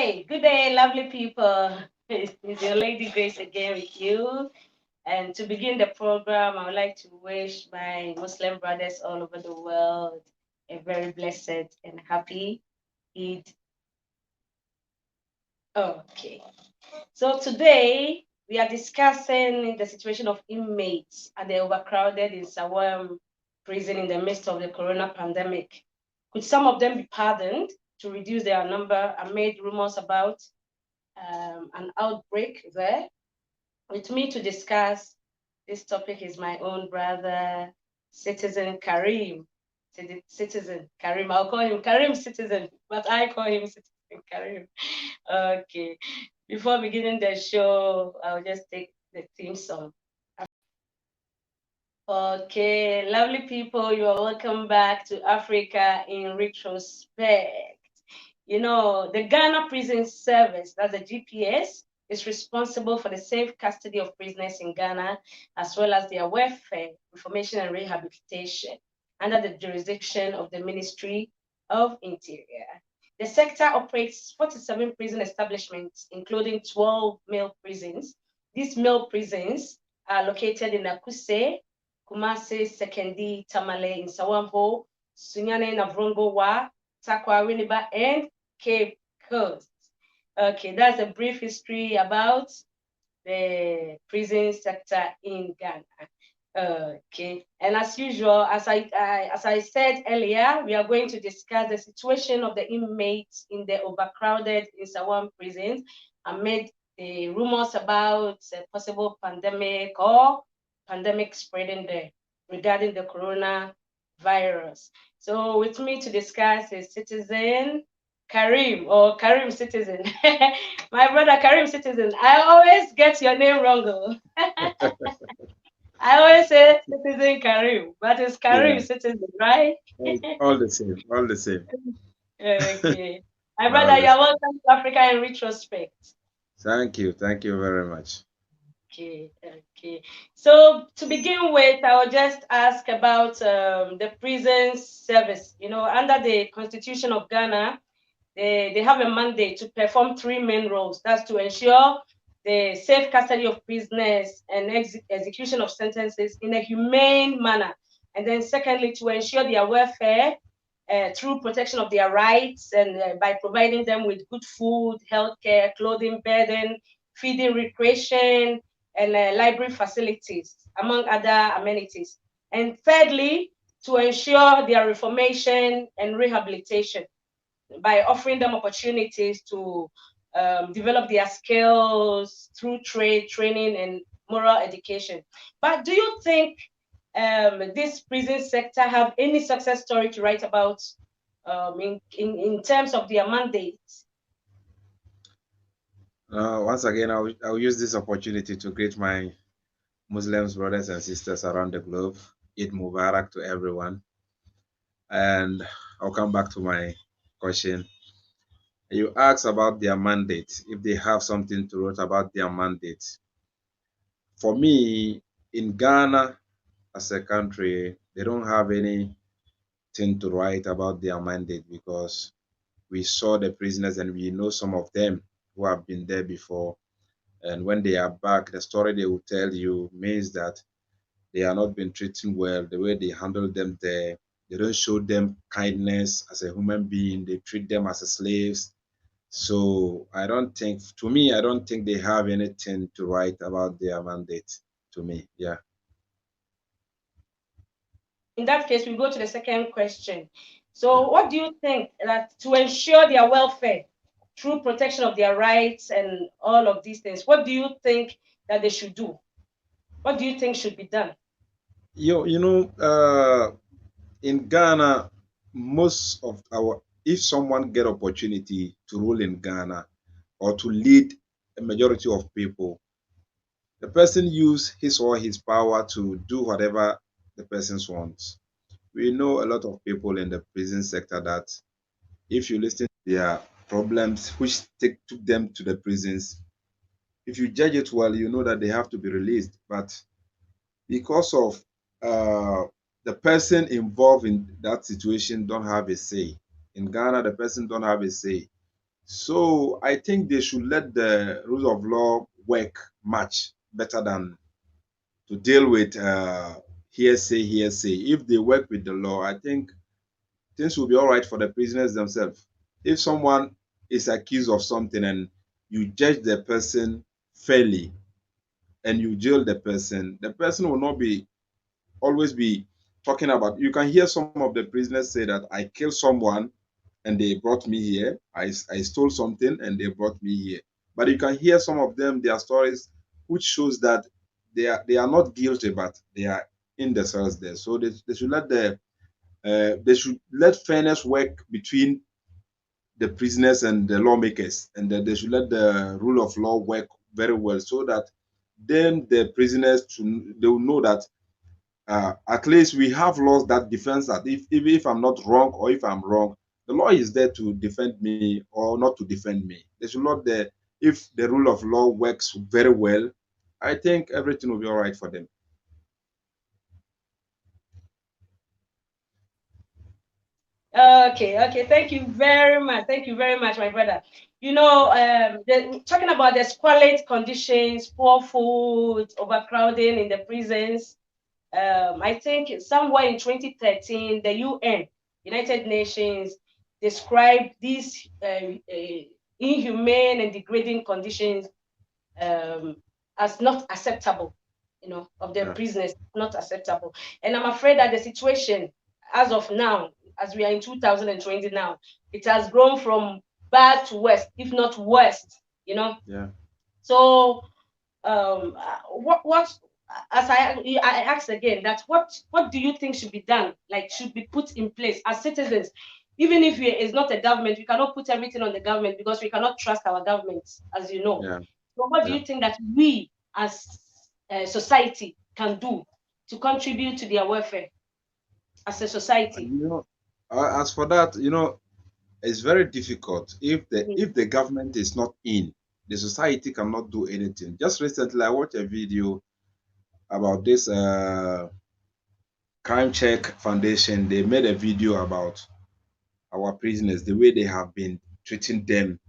Good day, lovely people. It's your Lady Grace again with you. And to begin the program, I would like to wish my Muslim brothers all over the world a very blessed and happy Eid. Okay. So today we are discussing the situation of inmates at the overcrowded in Sawam prison in the midst of the corona pandemic. Could some of them be pardoned to reduce their number amid rumors about an outbreak there? With me to discuss this topic is my own brother, Citizen Kareem. Citizen Kareem, I'll call him Kareem Citizen, but I call him Citizen Kareem. Okay. Before beginning the show, I'll just take the theme song. Okay, lovely people, you are welcome back to Africa in Retrospect. You know, the Ghana Prison Service, that's the GPS, is responsible for the safe custody of prisoners in Ghana, as well as their welfare, information, and rehabilitation under the jurisdiction of the Ministry of Interior. The sector operates 47 prison establishments, including 12 male prisons. These male prisons are located in Akuse, Kumasi, Sekendi, Tamale, in Sawampo, Sunyane, Navrongo, Takwa, Winneba, and Cape Coast. Okay, that's a brief history about the prison sector in Ghana. Okay, and as usual, as I said earlier, we are going to discuss the situation of the inmates in the overcrowded Isawam prisons amid the rumors about a possible pandemic or pandemic spreading there regarding the coronavirus. So with me to discuss is Citizen Kareem or Kareem Citizen. My brother Kareem Citizen. I always get your name wrong. I always say Citizen Kareem, but it's Kareem Yeah, Citizen, right? all the same, all the same, Okay. My all brother, the you're same. welcome to Africa in Retrospect. Thank you very much. Okay. So to begin with, I will just ask about the prison service. You know, under the Constitution of Ghana, they have a mandate to perform three main roles. That's to ensure the safe custody of prisoners and execution of sentences in a humane manner. And then secondly, to ensure their welfare through protection of their rights and by providing them with good food, healthcare, clothing, bedding, feeding, recreation, and library facilities, among other amenities. And thirdly, to ensure their reformation and rehabilitation by offering them opportunities to develop their skills through trade, training, and moral education. But do you think this prison sector have any success story to write about in terms of their mandates? Once again, I'll use this opportunity to greet my Muslims brothers and sisters around the globe. Eid Mubarak to everyone. And I'll come back to my question. You asked about their mandate, if they have something to write about their mandate. For me, in Ghana as a country, they don't have anything to write about their mandate because we saw the prisoners and we know some of them who have been there before. And when they are back, the story they will tell you means that they are not being treated well. The way they handle them there, they don't show them kindness as a human being. They treat them as slaves. So I don't think, to me, I don't think they have anything to write about their mandate. To me, yeah. In that case, we go to the second question. So, what do you think that to ensure their welfare through protection of their rights and all of these things, what do you think that they should do? What do you think should be done? In Ghana, most of our, if someone get opportunity to rule in Ghana or to lead a majority of people, the person use his or his power to do whatever the person wants. We know a lot of people in the prison sector that if you listen to their problems, which took them to the prisons, if you judge it well, you know that they have to be released. But because of the person involved in that situation don't have a say. In Ghana, the person don't have a say. So I think they should let the rule of law work much better than to deal with hearsay. If they work with the law, I think things will be all right for the prisoners themselves. If someone is accused of something and you judge the person fairly and you jail the person will not be always be talking about. You can hear some of the prisoners say that I killed someone and they brought me here. I stole something and they brought me here. But you can hear some of them, their stories, which shows that they are not guilty, but they are in the cells there. So they should let fairness work between the prisoners and the lawmakers, and that they should let the rule of law work very well, so that then the prisoners they will know that at least we have laws that defends that if I'm not wrong or if I'm wrong, the law is there to defend me or not to defend me. They should not the If the rule of law works very well, I think everything will be all right for them. Okay. Thank you very much. Thank you very much, my brother. Talking about the squalid conditions, poor food, overcrowding in the prisons. I think somewhere in 2013, the UN, United Nations, described these inhumane and degrading conditions as not acceptable, of the Yeah. prisoners, not acceptable. And I'm afraid that the situation as of now, as we are in 2020 now, it has grown from bad to worse, if not worst, Yeah. So what as I asked again, that what do you think should be done, like should be put in place as citizens, even if it's not a government, we cannot put everything on the government because we cannot trust our governments, as you know. Yeah. So what do Yeah. you think that we as a society can do to contribute to their welfare as a society? You know, as for that, it's very difficult if the Mm. if the government is not in, the society cannot do anything. Just recently I watched a video about this crime check foundation. They made a video about our prisoners, the way they have been treating them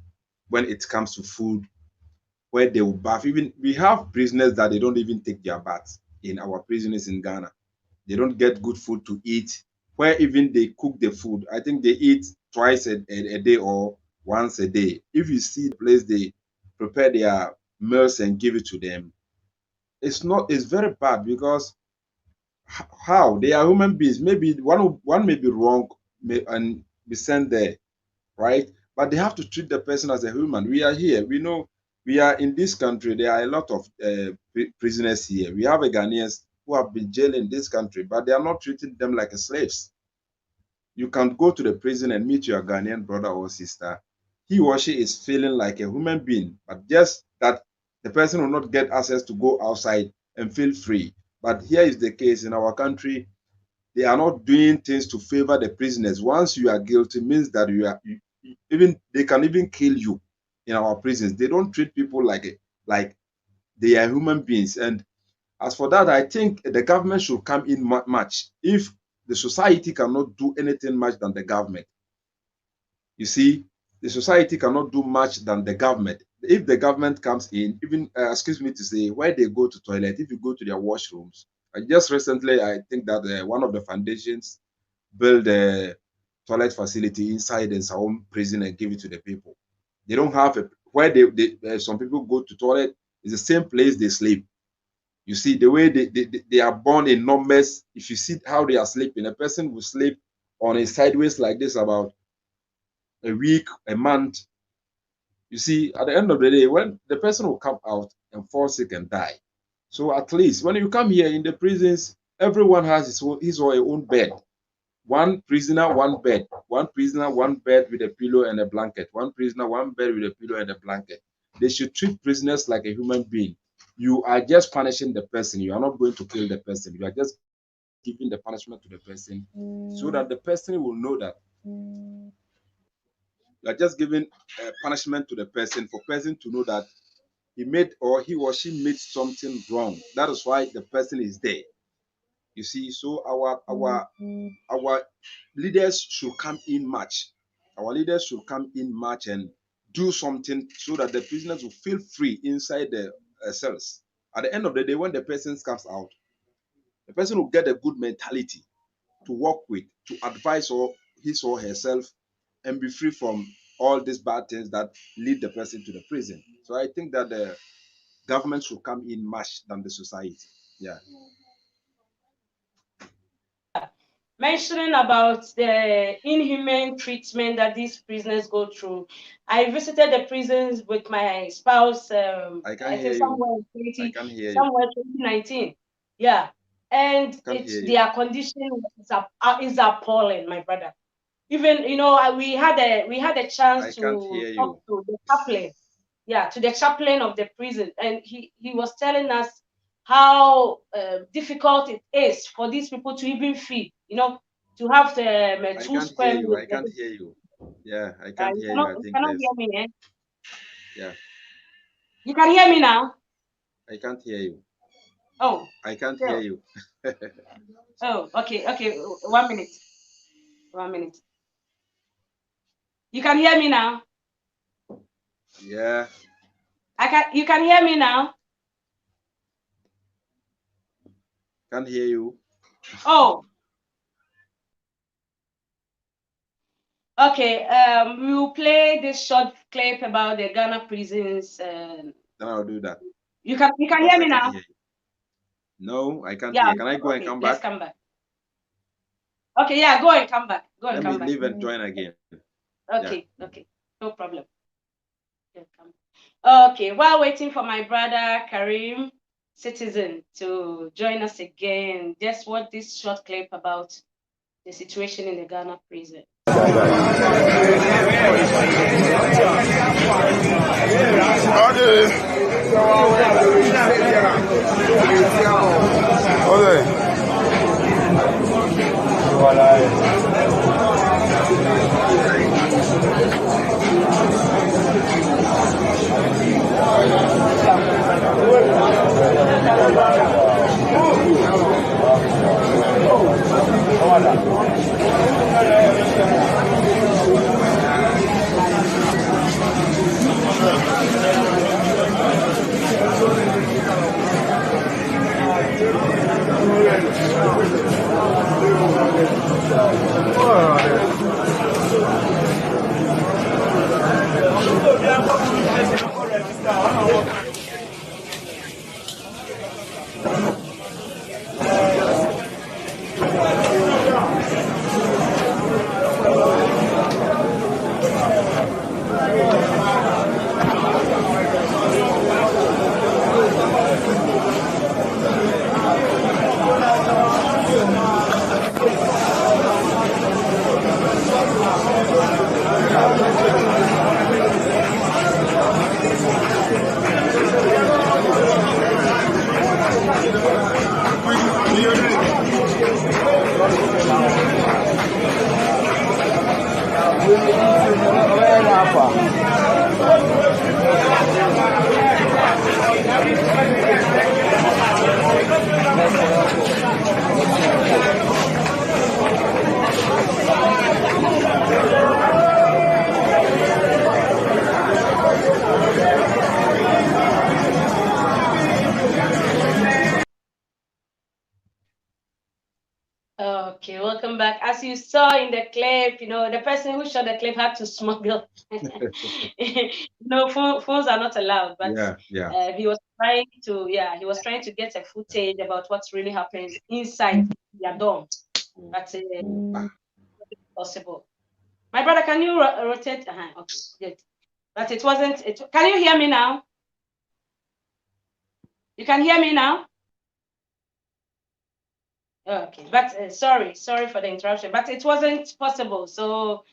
when it comes to food, where they will bath. Even we have prisoners that they don't even take their baths in our prisoners in Ghana. They don't get good food to eat. Where even they cook the food, I think they eat twice a day or once a day. If you see the place they prepare their meals and give it to them, it's very bad because how they are human beings. Maybe one may be wrong and be sent there, right? But they have to treat the person as a human. We are here. We know we are in this country. There are a lot of prisoners here. We have a Ghanaians who have been jailed in this country, but they are not treating them like slaves. You can go to the prison and meet your Ghanaian brother or sister. He or she is feeling like a human being, but just that the person will not get access to go outside and feel free. But here is the case in our country, they are not doing things to favor the prisoners. Once you are guilty, means that even they can even kill you in our prisons. They don't treat people like they are human beings. And as for that, I think the government should come in much. If the society cannot do anything much than the government, you see, the society cannot do much than the government. If the government comes in, even excuse me to say, where they go to toilet, if you go to their washrooms, just recently, I think that one of the foundations build a toilet facility inside in some prison and give it to the people. They don't have a where some people go to toilet is the same place they sleep. You see the way they are born in numbers. If you see how they are sleeping, a person will sleep on a sideways like this about a week, a month. You see, at the end of the day, when the person will come out and fall sick and die. So at least when you come here in the prisons, everyone has his or her own bed. One prisoner, one bed. One prisoner, one bed with a pillow and a blanket. One prisoner, one bed with a pillow and a blanket. They should treat prisoners like a human being. You are just punishing the person. You are not going to kill the person. You are just giving the punishment to the person so that the person will know that you are just giving punishment to the person for person to know that he made or he or she made something wrong. That is why the person is there. You see, so our leaders should come in much. Our leaders should come in much and do something so that the prisoners will feel free inside the cells. At the end of the day, when the person comes out, the person will get a good mentality to work with, to advise his or herself, and be free from all these bad things that lead the person to the prison. So I think that the government should come in much than the society. Yeah. Mentioning about the inhumane treatment that these prisoners go through. I visited the prisons with my spouse. I can't I hear think you. somewhere in I can't hear you. somewhere 2019. Yeah, and their condition is appalling, my brother. Even we had a chance to talk to the chaplain. Yeah, to the chaplain of the prison, and he was telling us how difficult it is for these people to even feed. To have the 2 square meals. I can't hear you. Yeah, I can't hear you. I think you cannot hear me, eh? Yeah. You can hear me now? I can't hear you. Oh. I can't hear you. Oh, okay. 1 minute. 1 minute. You can hear me now? Yeah. You can hear me now? Can't hear you. Oh. Okay. We will play this short clip about the Ghana prisons. Then I'll do that. You can hear me now? No, I can't hear. Can I go and come back? Let's come back. Okay, yeah, go and come back. Let me leave and join again. Okay, yeah. Okay, no problem. Okay, while waiting for my brother Kareem Citizen to join us again, just watch this short clip about the situation in the Ghana prison. Okay, welcome back. As you saw in the clip, the person who shot the clip had to smuggle. Phones are not allowed, but he was trying to get a footage about what's really happened inside their dorm. But possible. My brother, can you rotate? Okay, good. But it wasn't. Can you hear me now? You can hear me now? Okay, but sorry for the interruption, but it wasn't possible. So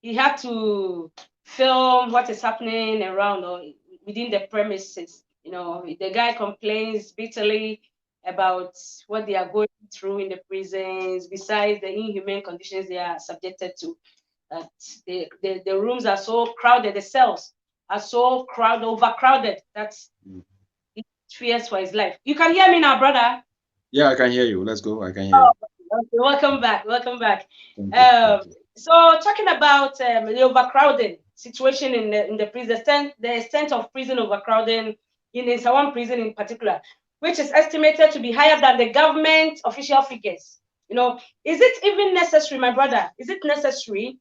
he had to film what is happening around or within the premises. The guy complains bitterly about what they are going through in the prisons, besides the inhumane conditions they are subjected to. That the rooms are so crowded, the cells are so overcrowded that he fears for his life. You can hear me now, brother? Yeah, I can hear you. Let's go. I can hear you. Okay, welcome back. So talking about the overcrowding, situation in the prison, the extent of prison overcrowding in Nsawam prison in particular, which is estimated to be higher than the government official figures. You know, is it even necessary, my brother? Is it necessary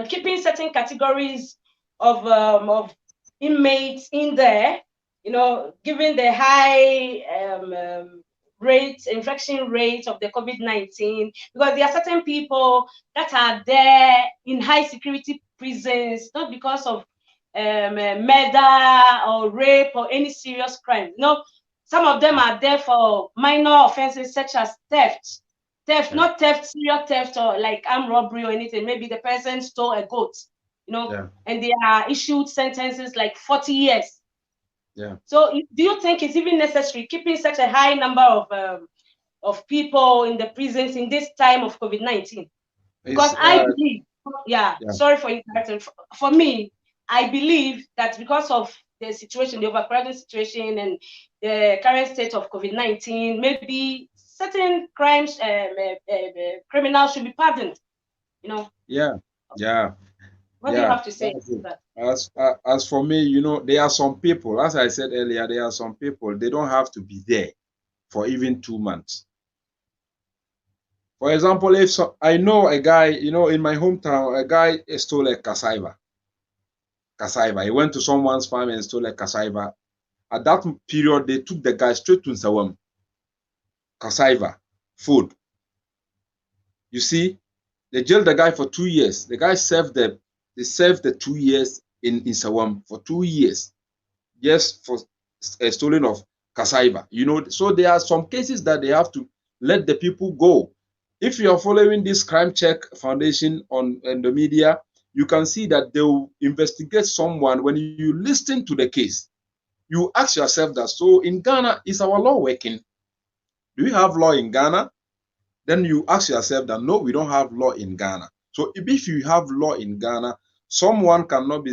keeping certain categories of inmates in there? You know, given the high infection rates of the COVID-19, because there are certain people that are there in high security prisons, not because of murder or rape or any serious crime. No, some of them are there for minor offenses such as theft. Theft, not theft, serious theft or like armed robbery or anything. Maybe the person stole a goat, you know, and they are issued sentences like 40 years. So do you think it's even necessary keeping such a high number of people in the prisons in this time of COVID-19? Because I believe, sorry for interrupting. For me, I believe that because of the situation, the overcrowding situation and the current state of COVID-19, maybe certain crimes, criminals should be pardoned, you know? What do you have to say to that? As for me, you know, there are some people, as I said earlier, there are some people, they don't have to be there for even 2 months. For example, if I know a guy, you know, in my hometown, a guy stole a cassava. He went to someone's farm and stole a cassava. At that period, they took the guy straight to Nsawam. Cassava, food. You see, they jailed the guy for 2 years. The guy served the 2 years in Nsawam for 2 years, just for stealing of cassava. You know, so there are some cases that they have to let the people go. If you are following this Crime Check Foundation on the media, you can see that they will investigate someone. When you listen to the case, you ask yourself that, so in Ghana, is our law working? Do we have law in Ghana? Then you ask yourself that, no, we don't have law in Ghana. So if you have law in Ghana, someone cannot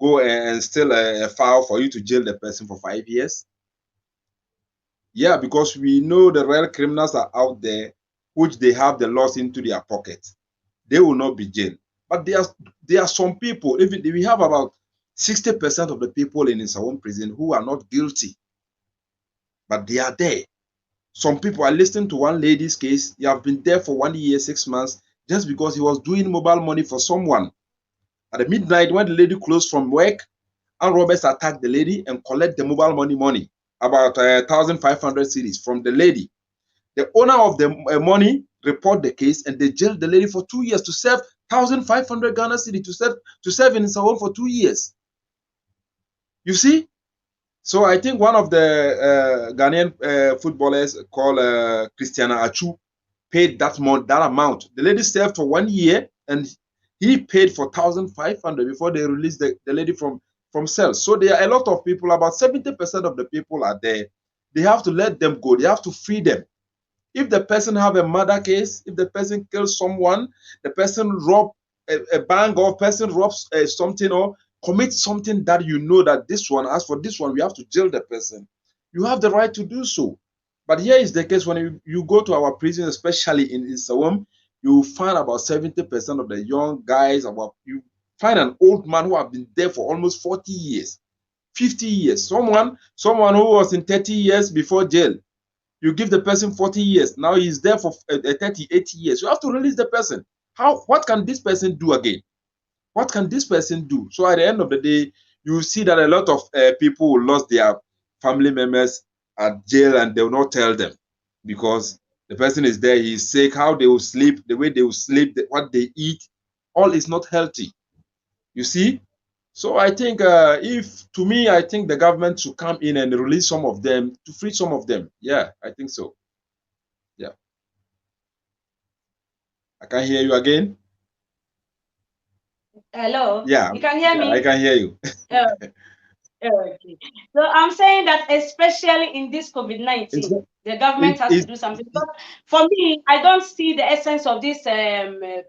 go and steal a file for you to jail the person for 5 years. Yeah, because we know the real criminals are out there, which they have the laws into their pocket. They will not be jailed. But there are some people, even we have about 60% of the people in Nsawam prison who are not guilty, but they are there. Some people, I listened to one lady's case. He have been there for 1 year, 6 months, just because he was doing mobile money for someone. At the midnight, when the lady closed from work, armed robbers attacked the lady and collect the mobile money, about 1,500 cedis from the lady. The owner of the money report the case, and they jailed the lady for 2 years to serve 1,500 Ghana cedi to serve in Nsawam for 2 years. You see? So I think one of the Ghanaian footballers called Christiana Achu paid that amount. The lady served for 1 year, and he paid for 1,500 before they released the lady from cell. So there are a lot of people, about 70% of the people are there. They have to let them go. They have to free them. If the person have a murder case, if the person kills someone, the person rob a bank, or person robs something, or commit something that you know that this one, as for this one, we have to jail the person. You have the right to do so. But here is the case: when you go to our prisons, especially in Nsawam, you find about 70% of the young guys. You find an old man who have been there for almost 40 years, 50 years. Someone who was in 30 years before jail. You give the person 40 years. Now he's there for 30, 80 years. You have to release the person. What can this person do again? What can this person do? So at the end of the day, you see that a lot of people will lost their family members at jail, and they will not tell them, because the person is there, he's sick, how they will sleep, the way they will sleep, what they eat, all is not healthy. You see? So I think I think the government should come in and release some of them, to free some of them. Yeah, I think so. Yeah. I can hear you again. Hello? Yeah. You can hear me? I can hear you. Okay. So I'm saying that especially in this COVID-19, the government has to do something. But for me, I don't see the essence of this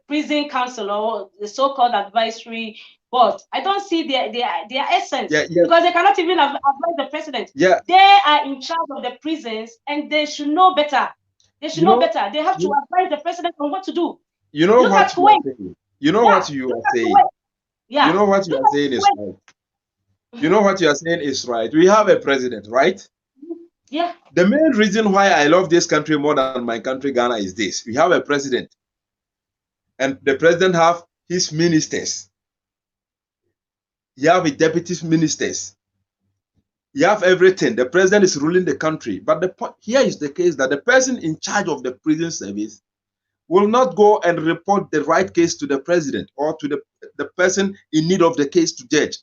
prison council, or the so-called advisory board. I don't see their essence, because they cannot even advise the president. Yeah. They are in charge of the prisons, and they should know better. They should know better. They have to advise the president on what to do. You know, look at Kuwait. You know Yeah, what you look are at the saying. way. You Yeah, know what you look are at saying the is way. right. You know Mhm. what you are saying is right. We have a president, right? Yeah. The main reason why I love this country more than my country, Ghana, is this. We have a president, and the president have his ministers. You have his deputy ministers. You have everything. The president is ruling the country. But the point here is the case that the person in charge of the prison service will not go and report the right case to the president or to the person in need of the case to judge.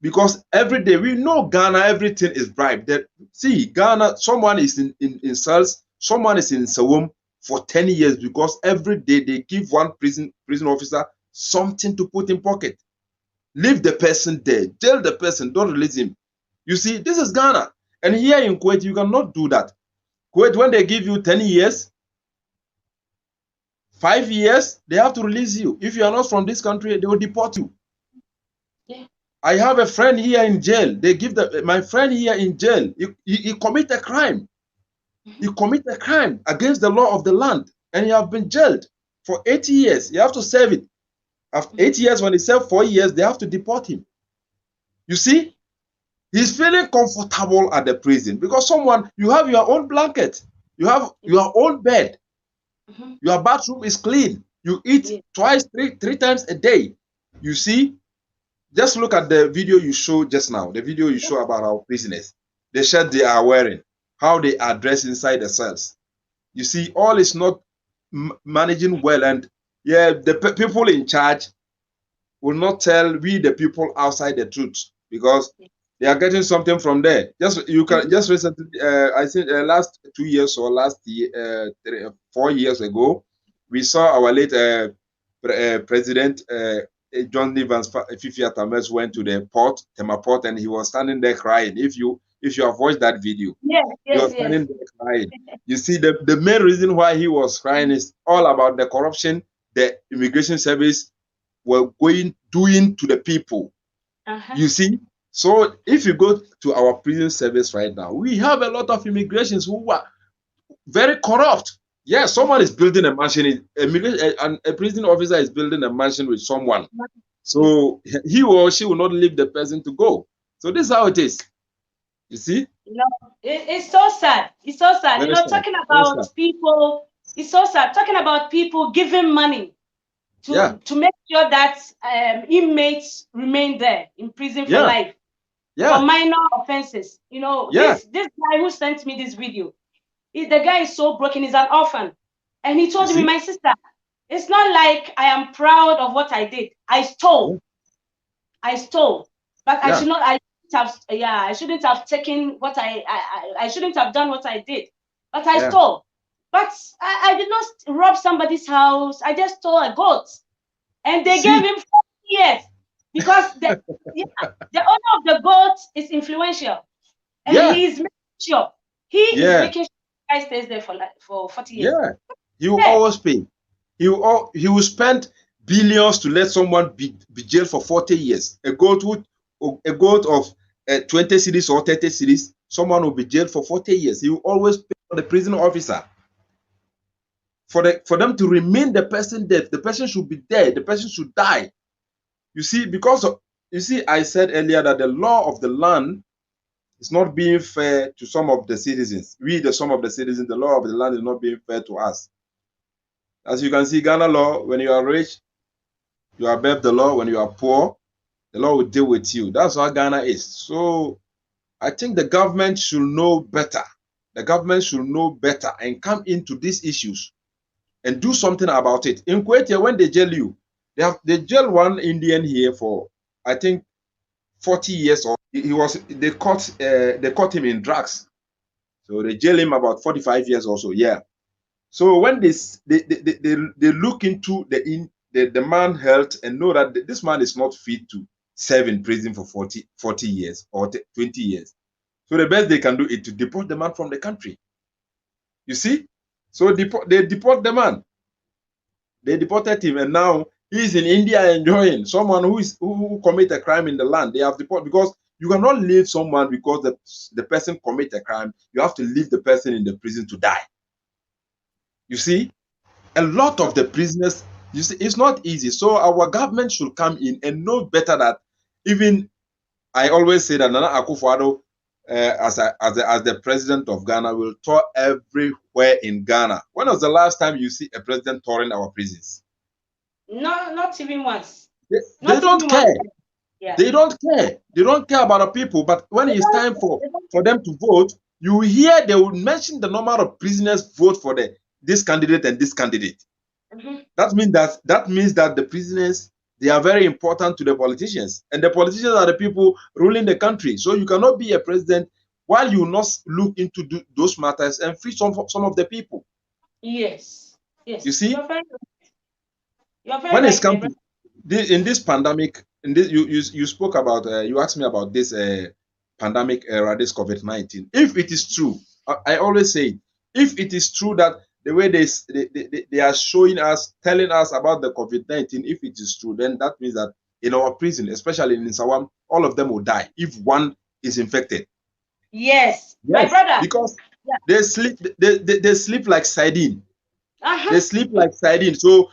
Because every day we know Ghana, everything is bribed. See, Ghana, someone is in cells, someone is in Sawum for 10 years because every day they give one prison officer something to put in pocket. Leave the person there, jail the person, don't release him. You see, this is Ghana. And here in Kuwait, you cannot do that. Kuwait, when they give you 10 years, 5 years, they have to release you. If you are not from this country, they will deport you. Yeah. I have a friend here in jail. They give my friend here in jail. He commit a crime. He Mhm. commit a crime against the law of the land, and he have been jailed for 80 years. You have to serve it. After Mhm. 8 years, when he served 4 years, they have to deport him. You see, he's feeling comfortable at the prison because you have your own blanket, you have your own bed, Mhm. your bathroom is clean, you eat Yeah. twice, three times a day. You see, just look at the video you showed just now, the video you show about our prisoners, the shirt they are wearing, how they are dressed inside the cells. You see, all is not managing well, and yeah, the people in charge will not tell we the people outside the truth because they are getting something from there. Just you can Mhm. just recently, I think last 2 years or last year, 4 years ago, we saw our late president John Evans Fifi Atames went to the port, Tema Port, and he was standing there crying. If you have watched that video, Yes, he yes, was yes. standing there crying. You see, the main reason why he was crying is all about the corruption the immigration service were doing to the people. Uh-huh. You see, so if you go to our prison service right now, we have a lot of immigrations who are very corrupt. Yeah, someone is building a mansion. A prison officer is building a mansion with someone. Yeah. So he or she will not leave the person to go. So this is how it is. You see, You know, it's so sad. It's so sad. very sad. Talking Very about sad. people, it's so sad. Talking about people giving money Yeah, to make sure that inmates remain there in prison for yeah, life for yeah, minor offenses. yeah. This guy who sent me this video, the guy is so broken. He's an orphan, and he You told me, see, my sister, it's not like I am proud of what I did. I yeah, stole. I stole, but I yeah, should not. I shouldn't have. Yeah, I shouldn't have taken what I shouldn't have done what I did. But I yeah. stole. But I did not rob somebody's house. I just stole a goat, and they gave See, him 4 years because yeah, the owner of the goat is influential, and yeah, he is yeah, making sure the guy stays there for 40 years. yeah. He will Yeah, always pay. He will spend billions to let someone be jailed for 40 years. A goat of 20 cities or 30 cities, someone will be jailed for 40 years. He will always pay for the prison officer. For them to remain the person dead, the person should be dead, the person should die. You see, I said earlier that the law of the land is not being fair to some of the citizens. Some of the citizens, the law of the land is not being fair to us. As you can see, Ghana law, when you are rich, you are above the law. When you are poor, the law will deal with you. That's how Ghana is. So I think the government should know better. The government should know better and come into these issues and do something about it. In Kuwait, when they jail you, they jail one Indian here for I think 40 years, or they caught him in drugs. So they jail him about 45 years or so. Yeah. So when they look into the man health and know that this man is not fit to serve in prison for 40 years or 20 years. So the best they can do is to deport the man from the country. You see? So they deport the man. They deported him, and now he's in India enjoying. Someone who commit a crime in the land, they have deported, because you cannot leave someone because the person commit a crime. You have to leave the person in the prison to die. You see? A lot of the prisoners, You see, it's not easy. So our government should come in and know better that even I always say that Nana Akufo-Addo, as the president of Ghana, will tour everywhere in Ghana. When was the last time you see a president touring our prisons? No, not even once. They Not don't even once. care. Yeah. They don't care. They don't care about the people. But when it's time for them to vote, you hear they will mention the number of prisoners vote for this candidate and this candidate. Mm-hmm. That means that the prisoners, they are very important to the politicians, and the politicians are the people ruling the country. So you cannot be a president while you not look into those matters and free some of the people. Yes. Yes. You see, you're very when it's right, come to in this pandemic, in this you spoke about, you asked me about this pandemic era, this COVID-19. If it is true, I always say, if it is true that the way they are showing us, telling us about the COVID-19, if it is true, then that means that in our prison, especially in Sawam, all of them will die if one is infected. Yes, my brother. Because they sleep like sardine. Uh-huh. They sleep like sardine. So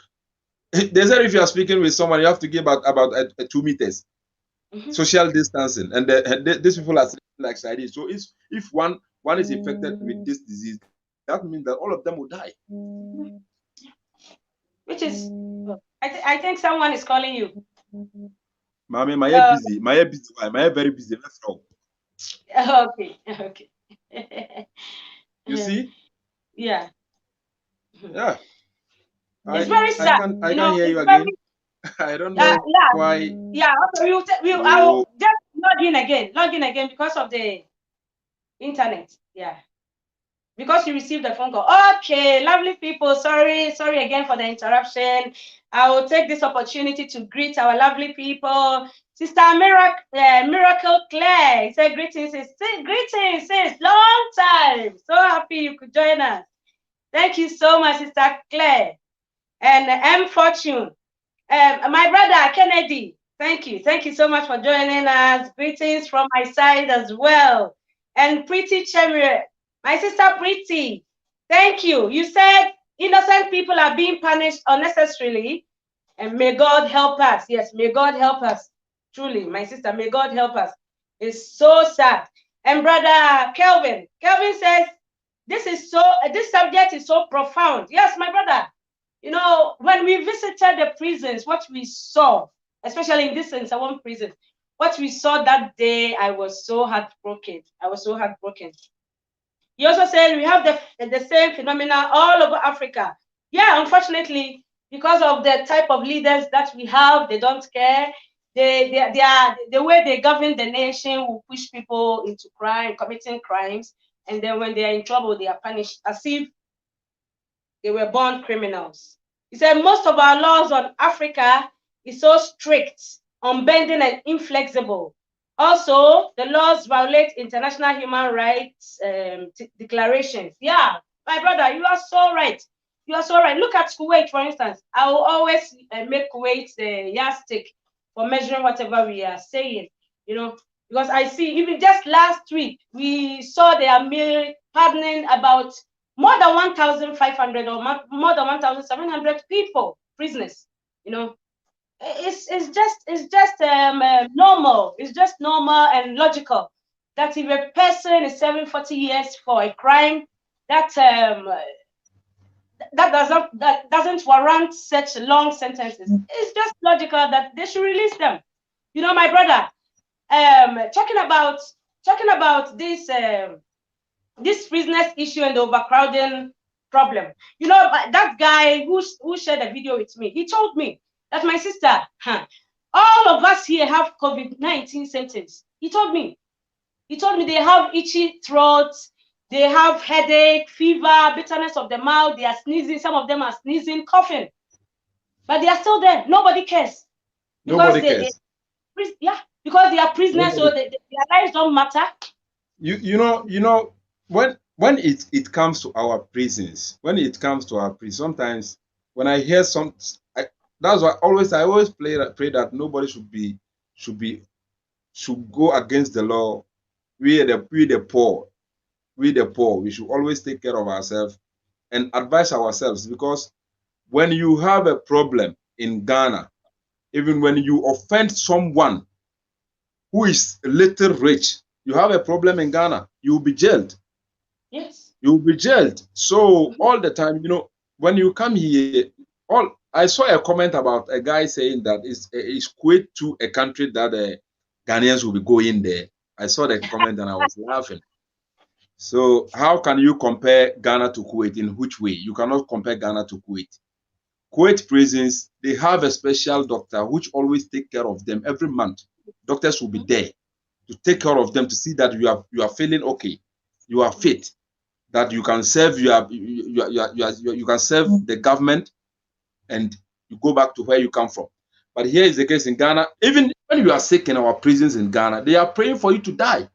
they said if you are speaking with someone, you have to give about 2 meters social distancing, and these people are sleeping like sardines. So if one is infected with this disease, that means that all of them will die. Which is, I think someone is calling you. Mommy, my head busy. My head busy. My head very busy. Let's go. Okay. You see? Yeah. Yeah. It's very sad. I can't hear you again. I don't know why. Yeah. Okay. I will just log in again because of the internet. Yeah. Because you received a phone call. Okay, lovely people. Sorry again for the interruption. I will take this opportunity to greet our lovely people. Sister Miracle Claire. Say greetings, sis. Long time. So happy you could join us. Thank you so much, Sister Claire. And M Fortune. My brother Kennedy. Thank you so much for joining us. Greetings from my side as well. And Pretty Chemire. My sister Pretty, thank you. You said innocent people are being punished unnecessarily, and may God help us. Yes, may God help us. Truly, my sister, may God help us. It's so sad. And brother Kelvin says, this subject is so profound. Yes, my brother. You know, when we visited the prisons, what we saw, especially in this Sawam prison, what we saw that day, I was so heartbroken. He also said we have the same phenomena all over Africa. Yeah, unfortunately, because of the type of leaders that we have, they don't care. They are the way they govern the nation will push people into committing crimes, and then when they are in trouble, they are punished as if they were born criminals. He said most of our laws on Africa is so strict, unbending, and inflexible. Also, the laws violate international human rights declarations. Yeah, my brother, you are so right. Look at Kuwait, for instance. I will always make Kuwait the yardstick for measuring whatever we are saying, you know, because I see even just last week, we saw their pardoning about more than 1,500 or more than 1,700 people, prisoners, you know. It's just normal. It's just normal and logical that if a person is serving 40 years for a crime, that doesn't warrant such long sentences. It's just logical that they should release them. You know, my brother, talking about this prisoners issue and the overcrowding problem. You know, that guy who shared a video with me, he told me that my sister, all of us here have COVID-19 symptoms. He told me they have itchy throats, they have headache, fever, bitterness of the mouth, they are sneezing, some of them are sneezing, coughing. But they are still there. Nobody cares. Because because they are prisoners, so their lives don't matter. You know, when it comes to our prisons, sometimes when I hear that's why I always pray that nobody should go against the law. We the poor, we should always take care of ourselves and advise ourselves, because when you have a problem in Ghana, even when you offend someone who is a little rich, you have a problem in Ghana, you will be jailed. Yes. You will be jailed. So all the time, you know, when you come here, I saw a comment about a guy saying that is Kuwait to a country that Ghanaians will be going there. I saw the comment and I was laughing. So how can you compare Ghana to Kuwait? In which way? You cannot compare Ghana to Kuwait. Kuwait prisons, they have a special doctor which always take care of them every month. Doctors will be there to take care of them to see that you are feeling okay, you are fit, that you can serve you can serve the government and you go back to where you come from. But here is the case in Ghana. Even when you are sick in our prisons in Ghana, they are praying for you to die.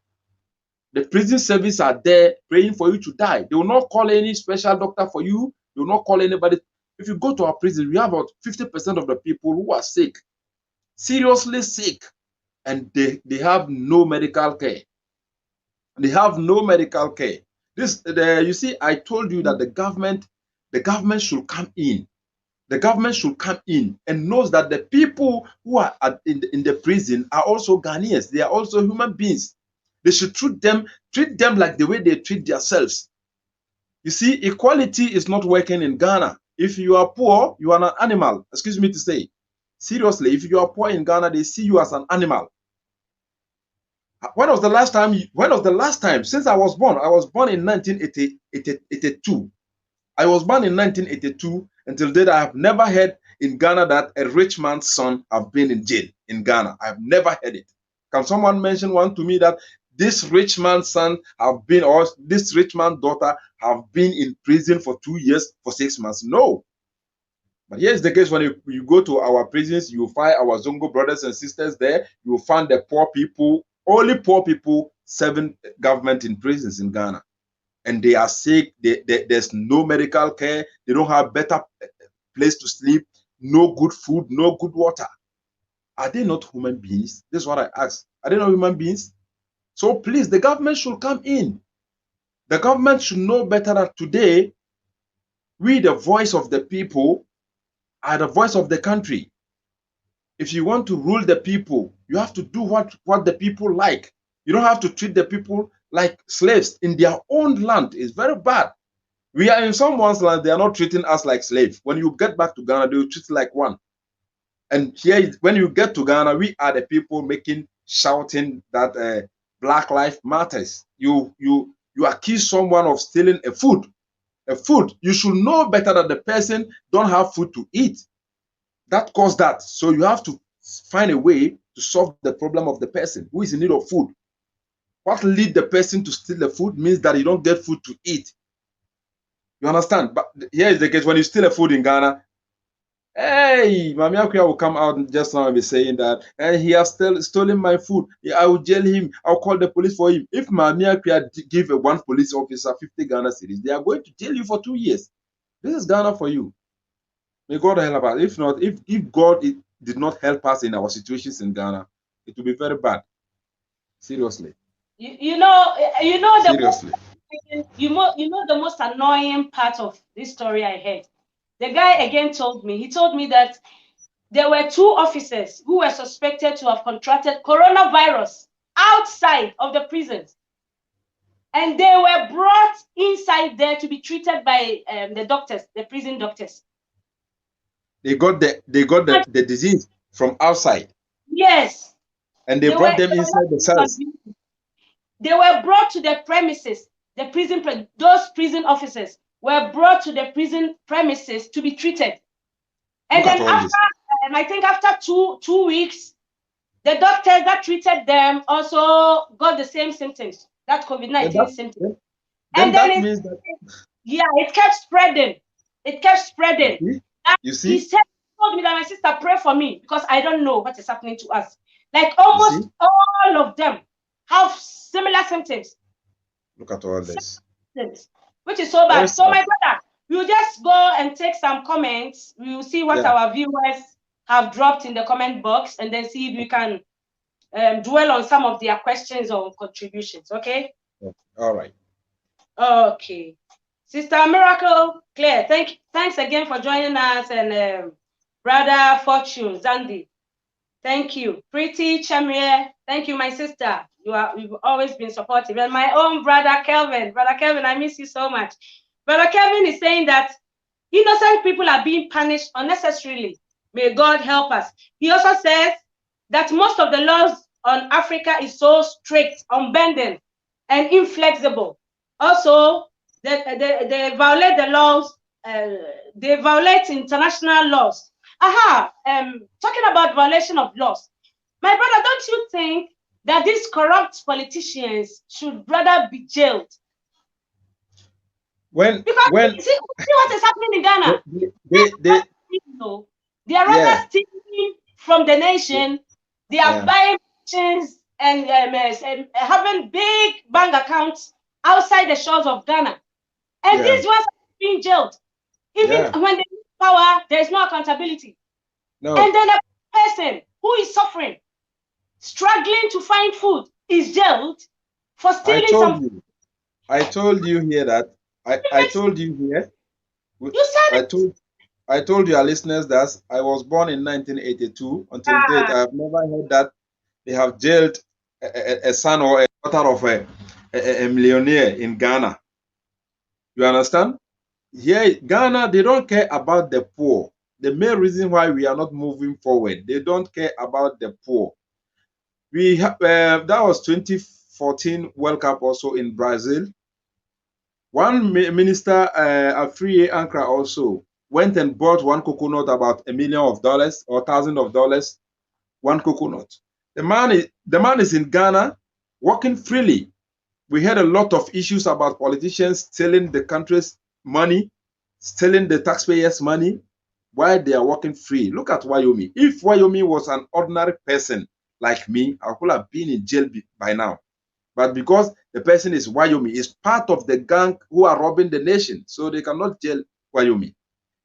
The prison service are there praying for you to die. They will not call any special doctor for you. They will not call anybody. If you go to our prison, we have about 50% of the people who are sick, seriously sick, and they have no medical care. They have no medical care. You see, I told you that the government should come in. The government should come in and knows that the people who are in the prison are also Ghanaians. They are also human beings. They should treat them like the way they treat themselves. You see, equality is not working in Ghana. If you are poor, you are an animal. Excuse me to say. Seriously, if you are poor in Ghana, they see you as an animal. When was the last time? When was the last time since I was born? I was born in 1982. I was born in 1982. Until date, I have never heard in Ghana that a rich man's son have been in jail in Ghana. I have never heard it. Can someone mention one to me that this rich man's son have been, or this rich man's daughter have been in prison for 2 years, for 6 months? No. But here's the case: when you go to our prisons, you find our Zongo brothers and sisters there. You find the poor people, only poor people serving government in prisons in Ghana. And they are sick. There's no medical care. They don't have better place to sleep, no good food, no good water. Are they not human beings? This is what I ask. Are they not human beings? So please, the government should come in. The government should know better that today, we, the voice of the people, are the voice of the country. If you want to rule the people, you have to do what the people like. You don't have to treat the people like slaves in their own land. It's very bad. We are in someone's land, they are not treating us like slaves. When you get back to Ghana, they will treat you like one. And here, when you get to Ghana, we are the people shouting that Black Life Matters. You accuse someone of stealing a food. You should know better that the person don't have food to eat. That caused that. So you have to find a way to solve the problem of the person who is in need of food. What lead the person to steal the food means that you don't get food to eat. You understand? But here is the case: when you steal a food in Ghana, hey, Mami Akuya will come out just now and be saying that he has stolen my food. I will jail him. I'll call the police for him. If Mami Akuya give one police officer 50 Ghana cedis, they are going to jail you for 2 years. This is Ghana for you. May God help us. If not, if God did not help us in our situations in Ghana, it will be very bad. Seriously. You know the Seriously. you know the most annoying part of this story I heard. The guy again told me that there were 2 officers who were suspected to have contracted coronavirus outside of the prisons, and they were brought inside there to be treated by the doctors, the prison doctors. They got the disease from outside. Yes. And they brought them inside the cells. They were brought to the premises. Those prison officers were brought to the prison premises to be treated. And then after, I think after two weeks, the doctors that treated them also got the same symptoms, that COVID-19 symptoms. And then that means that, it kept spreading. It kept spreading. You see? He told me that my sister, pray for me because I don't know what is happening to us. Like almost all of them have similar symptoms. Look at all this. Which is so bad. So my brother, we'll just go and take some comments. We will see what our viewers have dropped in the comment box and then see if we can dwell on some of their questions or contributions. Okay? All right. Okay. Sister Miracle Claire, thanks again for joining us, and Brother Fortune Zandi, thank you. Pretty Chamie, thank you, my sister. You've always been supportive. And my own brother Kelvin, I miss you so much. Brother Kelvin is saying that innocent people are being punished unnecessarily. May God help us. He also says that most of the laws on Africa is so strict, unbending, and inflexible. Also, they violate the laws, they violate international laws. Talking about violation of laws, my brother, don't you think that these corrupt politicians should rather be jailed? Because see what is happening in Ghana. They are rather stealing from the nation. They are buying machines and having big bank accounts outside the shores of Ghana. And these ones are being jailed. Even when they use power, there is no accountability. No. And then a person who is suffering, struggling to find food, is jailed for stealing something. I told you here that I told you here. You said I told your listeners that I was born in 1982. Until date, I have never heard that they have jailed a son or a daughter of a millionaire in Ghana. You understand? Here, Ghana, they don't care about the poor. The main reason why we are not moving forward, they don't care about the poor. We that was 2014 World Cup also in Brazil. One minister, Afriye Ankara, also went and bought one coconut about $1 million or $1,000, one coconut. The man is in Ghana working freely. We had a lot of issues about politicians stealing the country's money, stealing the taxpayers' money while they are working free. Look at Wyoming. If Wyoming was an ordinary person like me, I could have been in jail by now. But because the person is Wyoming, is part of the gang who are robbing the nation, so they cannot jail Wyoming.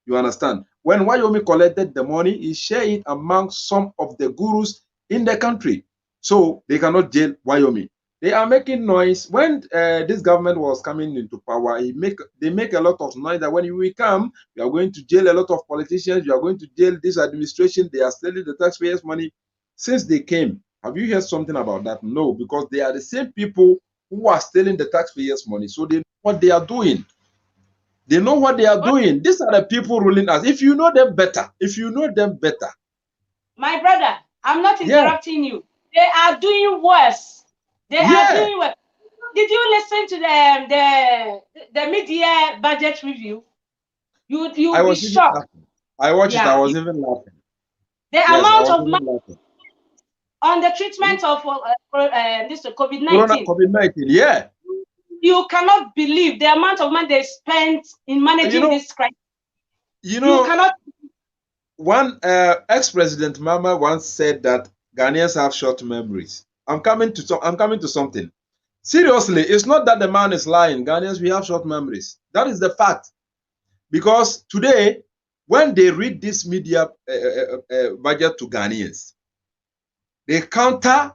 You understand? When Wyoming collected the money, he shared it among some of the gurus in the country, so they cannot jail Wyoming. They are making noise. When this government was coming into power, they make a lot of noise that when we come, we are going to jail a lot of politicians, we are going to jail this administration, they are stealing the taxpayers' money. Since they came, have you heard something about that? No, because they are the same people who are stealing the taxpayers' money, so they know what they are doing. They know what they are doing. These are the people ruling us. If you know them better, My brother, I'm not interrupting you. They are doing worse. They are doing worse. Did you listen to the mid-year budget review? You'll be shocked. I watched it. I was even laughing. The amount of money on the treatment of this COVID-19. COVID-19, You cannot believe the amount of money they spent in managing this crisis. You cannot. One ex-president Mama once said that Ghanaians have short memories. I'm coming to something. Seriously, it's not that the man is lying. Ghanaians, we have short memories. That is the fact. Because today, when they read this media budget to Ghanaians, they counter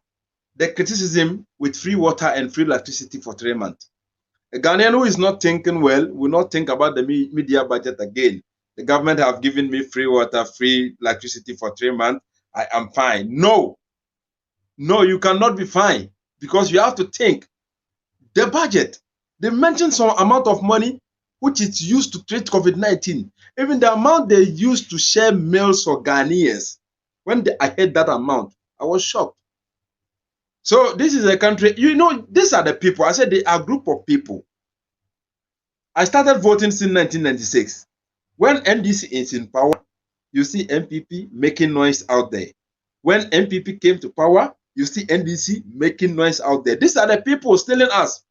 the criticism with free water and free electricity for 3 months. A Ghanaian who is not thinking well will not think about the media budget again. The government have given me free water, free electricity for 3 months. I am fine. No, you cannot be fine, because you have to think. The budget, they mentioned some amount of money which is used to treat COVID-19. Even the amount they used to share meals for Ghanaians, when I heard that amount, I was shocked. So this is a country, these are the people. I said they are a group of people. I started voting since 1996. When NDC is in power, you see MPP making noise out there. When MPP came to power, you see NDC making noise out there. These are the people stealing us.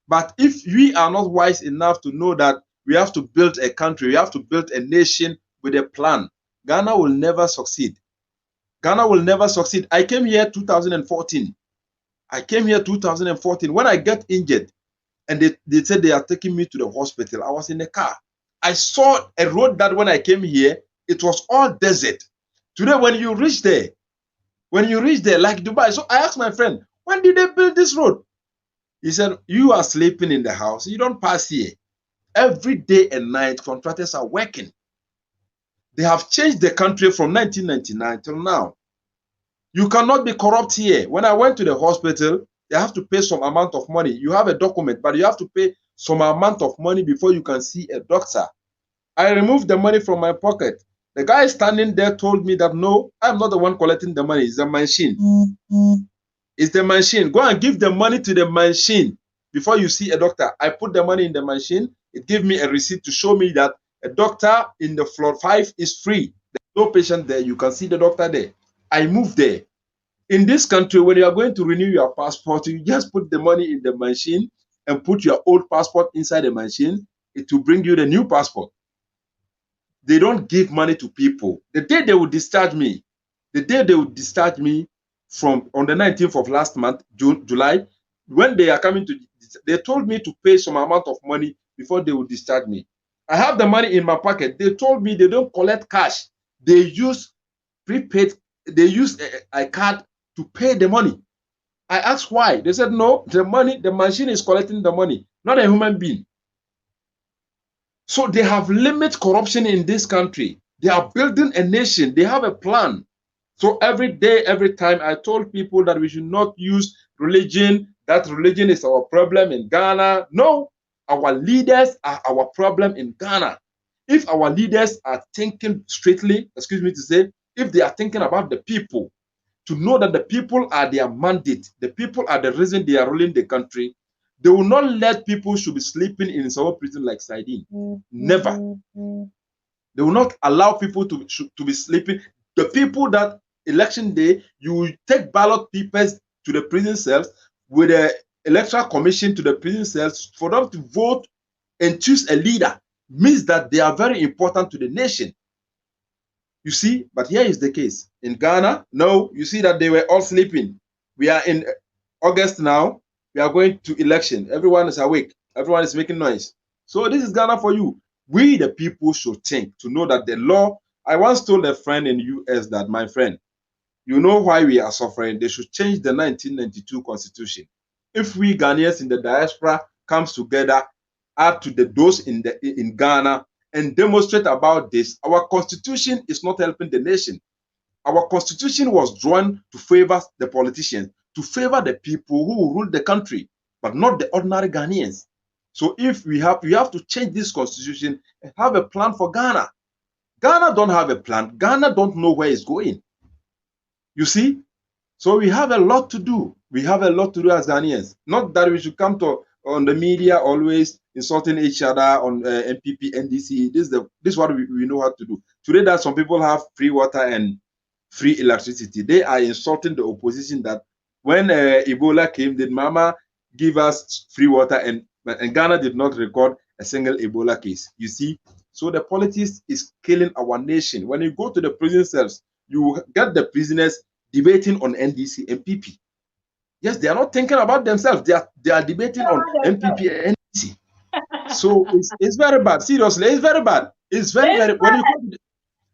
But if we are not wise enough to know that we have to build a country, we have to build a nation with a plan, Ghana will never succeed. Ghana will never succeed. I came here 2014. When I got injured and they said they are taking me to the hospital, I was in the car. I saw a road that when I came here, it was all desert. Today, when you reach there, like Dubai, so I asked my friend, when did they build this road? He said, you are sleeping in the house. You don't pass here. Every day and night, contractors are working. They have changed the country from 1999 till now. You cannot be corrupt here. When I went to the hospital, they have to pay some amount of money. You have a document, but you have to pay some amount of money before you can see a doctor. I removed the money from my pocket. The guy standing there told me that, no, I'm not the one collecting the money. It's the machine. It's the machine. Go and give the money to the machine before you see a doctor. I put the money in the machine. It gave me a receipt to show me that a doctor in the floor 5 is free. There's no patient there. You can see the doctor there. I moved there. In this country, when you are going to renew your passport, you just put the money in the machine and put your old passport inside the machine. It will bring you the new passport. They don't give money to people. The day they will discharge me, from on the 19th of last month, July, when they are coming to, they told me to pay some amount of money before they will discharge me. I have the money in my pocket. They told me they don't collect cash. They use prepaid, they use a card to pay the money. I asked why. They said, no, the machine is collecting the money, not a human being. So they have limited corruption in this country. They are building a nation. They have a plan. So every day, every time, I told people that we should not use religion. That religion is our problem in Ghana. No, our leaders are our problem in Ghana. If our leaders are thinking straightly, excuse me to say, if they are thinking about the people, to know that the people are their mandate, the people are the reason they are ruling the country, they will not let people should be sleeping in some prison like sardine. Never. They will not allow people to be sleeping. The people that election day, you will take ballot papers to the prison cells with the electoral commission to the prison cells for them to vote and choose a leader. Means that they are very important to the nation. You see, but here is the case. In Ghana, no, you see that they were all sleeping. We are in August now. We are going to election. Everyone is awake. Everyone is making noise. So this is Ghana for you. We, the people, should think to know that the law. I once told a friend in the US that, my friend, you know why we are suffering. They should change the 1992 constitution. If we Ghanaians in the diaspora comes together, add to those in Ghana, and demonstrate about this, our constitution is not helping the nation. Our constitution was drawn to favor the politicians, to favor the people who rule the country, but not the ordinary Ghanaians. So if we have to change this constitution and have a plan for Ghana. Ghana don't have a plan. Ghana don't know where it's going. You see? So we have a lot to do. We have a lot to do as Ghanaians. Not that we should come to on the media always insulting each other on MPP, NDC. This is what we know how to do. Today that some people have free water and free electricity, they are insulting the opposition that when Ebola came, did Mama give us free water and Ghana did not record a single Ebola case. You see? So the politics is killing our nation. When you go to the prison cells, you get the prisoners debating on NDC and PP. Yes, they are not thinking about themselves. They are debating on MPP and NDC. So it's very bad. Seriously, it's very bad. It's very when you come to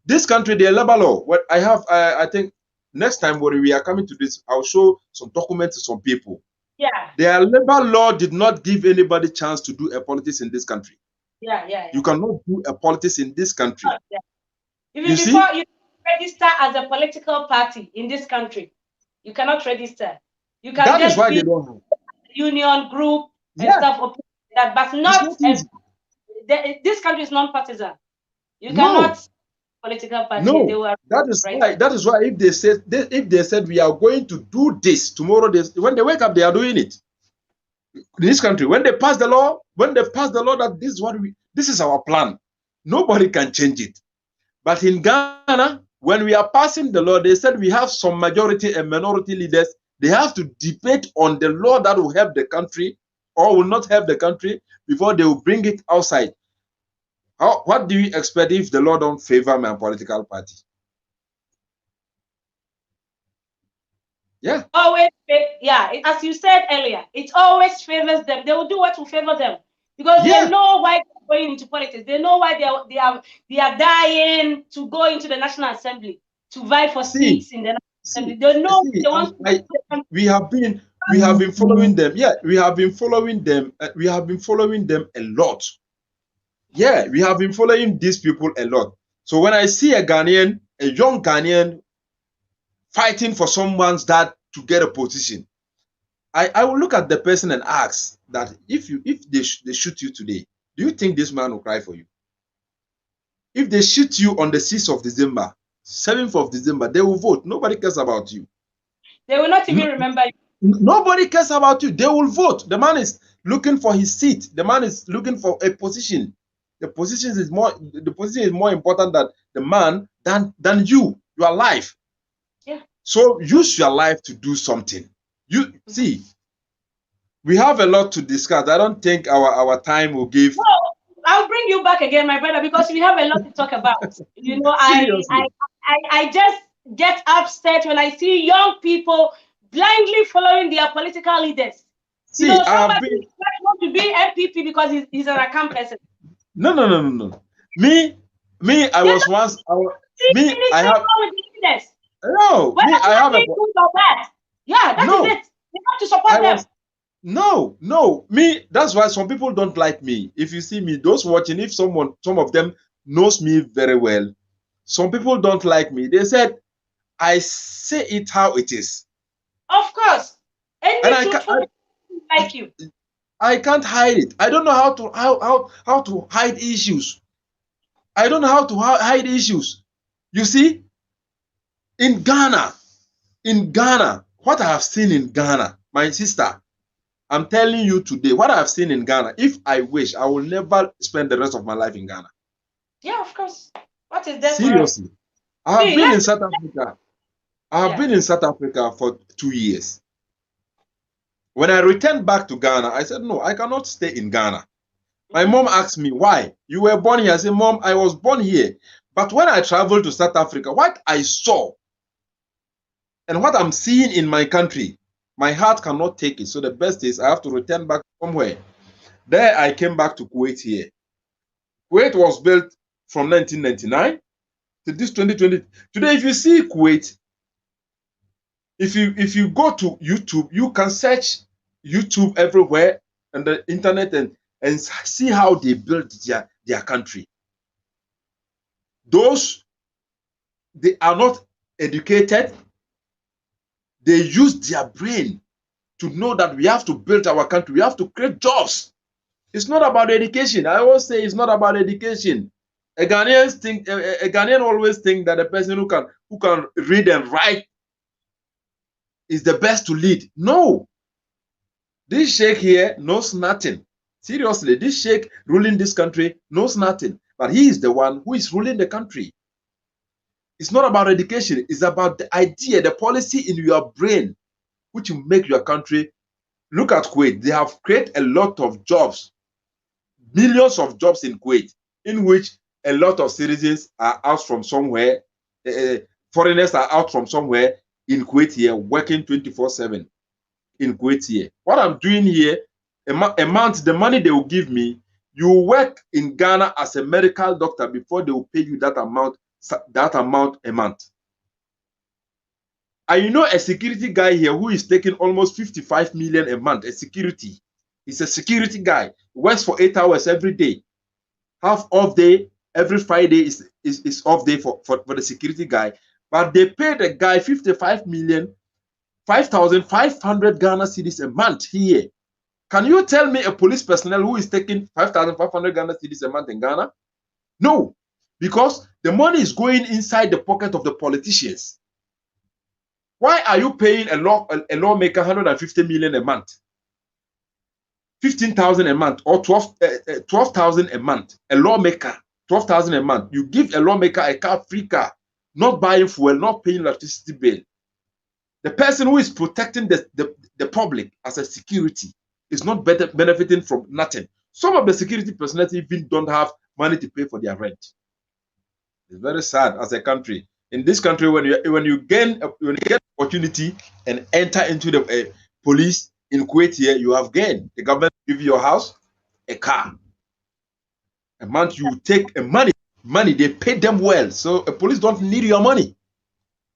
this country, the labor law. What I have, I think next time when we are coming to this, I'll show some documents to some people. Yeah. Their labor law did not give anybody chance to do a politics in this country. Yeah. You cannot do a politics in this country. Oh, yeah. Even before you register as a political party in this country, you cannot register. You can that just is why be they don't have union group and stuff of that, but not this country is non-partisan. You cannot political party. No, they were that is why if they said we are going to do this tomorrow, when they wake up, they are doing it. In this country, when they pass the law, that this is our plan, nobody can change it. But in Ghana, when we are passing the law, they said we have some majority and minority leaders. They have to debate on the law that will help the country or will not help the country before they will bring it outside. What do you expect if the law don't favor my political party? Yeah. Always, as you said earlier, it always favors them. They will do what will favor them because they know why they're going into politics. They know why they are dying to go into the National Assembly to vie for seats in the National Assembly. They know they want we have been following them. Yeah, we have been following them. We have been following them a lot. Yeah, we have been following these people a lot. So when I see a Ghanaian, a young Ghanaian fighting for someone's dad to get a position, I will look at the person and ask that if they shoot you today, do you think this man will cry for you? If they shoot you on the 6th of December, 7th of December, they will vote. Nobody cares about you. They will not even remember you. Nobody cares about you. They will vote. The man is looking for his seat. The man is looking for a position. The position is more important than the man than you, your life. Yeah. So use your life to do something. You see, we have a lot to discuss. I don't think our time will give. No, I'll bring you back again, my brother, because we have a lot to talk about. You know, Seriously. I just get upset when I see young people blindly following their political leaders. You See, know, I have somebody been. just want to be MPP because he's an account person. No. Me, I They was don't once. see Me, I anything have. wrong with the leaders. No, Whether me, they I are have a. doing good or bad. Yeah, that is No, it. You have to support I them. was. No, me. That's why some people don't like me. If you see me, those watching, if some of them knows me very well, some people don't like me. They said I say it how it is, Of course. and Any truthful people like you. I can't hide it. I don't know how to hide issues. I don't know how to hide issues. You see, in Ghana, what I have seen in Ghana, my sister, I'm telling you today, what I have seen in Ghana, if I wish, I will never spend the rest of my life in Ghana. Yeah, of course. What is there for us? Seriously. I have See, been in South Africa. I have yeah. been in South Africa for 2 years. When I returned back to Ghana, I said, no, I cannot stay in Ghana. My mom asked me, why? You were born here. I said, Mom, I was born here. But when I traveled to South Africa, what I saw and what I'm seeing in my country, my heart cannot take it. So the best is I have to return back somewhere. There I came back to Kuwait here. Kuwait was built from 1999 to this 2020. Today, if you see Kuwait, if you go to YouTube, you can search YouTube everywhere and the internet and see how they built their country. Those, they are not educated. They use their brain to know that we have to build our country. We have to create jobs. It's not about education. I always say it's not about education. A Ghanaian always think that a person who can read and write is the best to lead. No. This sheikh here knows nothing. Seriously, this sheikh ruling this country knows nothing. But he is the one who is ruling the country. It's not about education. It's about the idea, the policy in your brain, which will make your country. Look at Kuwait. They have created a lot of jobs, millions of jobs in Kuwait, in which a lot of citizens are out from somewhere. Foreigners are out from somewhere in Kuwait here, working 24/7 in Kuwait here. What I'm doing here, a month, the money they will give me, you work in Ghana as a medical doctor before they will pay you that amount a month. And you know a security guy here who is taking almost 55 million a month, a security. He's a security guy, works for 8 hours every day. Half off day, every Friday is off day for the security guy. But they pay the guy 55 million, 5,500 Ghana cedis a month here. Can you tell me a police personnel who is taking 5,500 Ghana cedis a month in Ghana? No, because the money is going inside the pocket of the politicians. Why are you paying a lawmaker 150 million a month? 15,000 a month or 12,000 a month. A lawmaker, 12,000 a month. You give a lawmaker a car, free car, not buying fuel, not paying electricity bill. The person who is protecting the public as a security is not benefiting from nothing. Some of the security personnel even don't have money to pay for their rent. It's very sad as a country. In this country, when you get opportunity and enter into the police in Kuwait here, you have gained. The government give you your house, a car. A month you take a money. They pay them well. So a police don't need your money.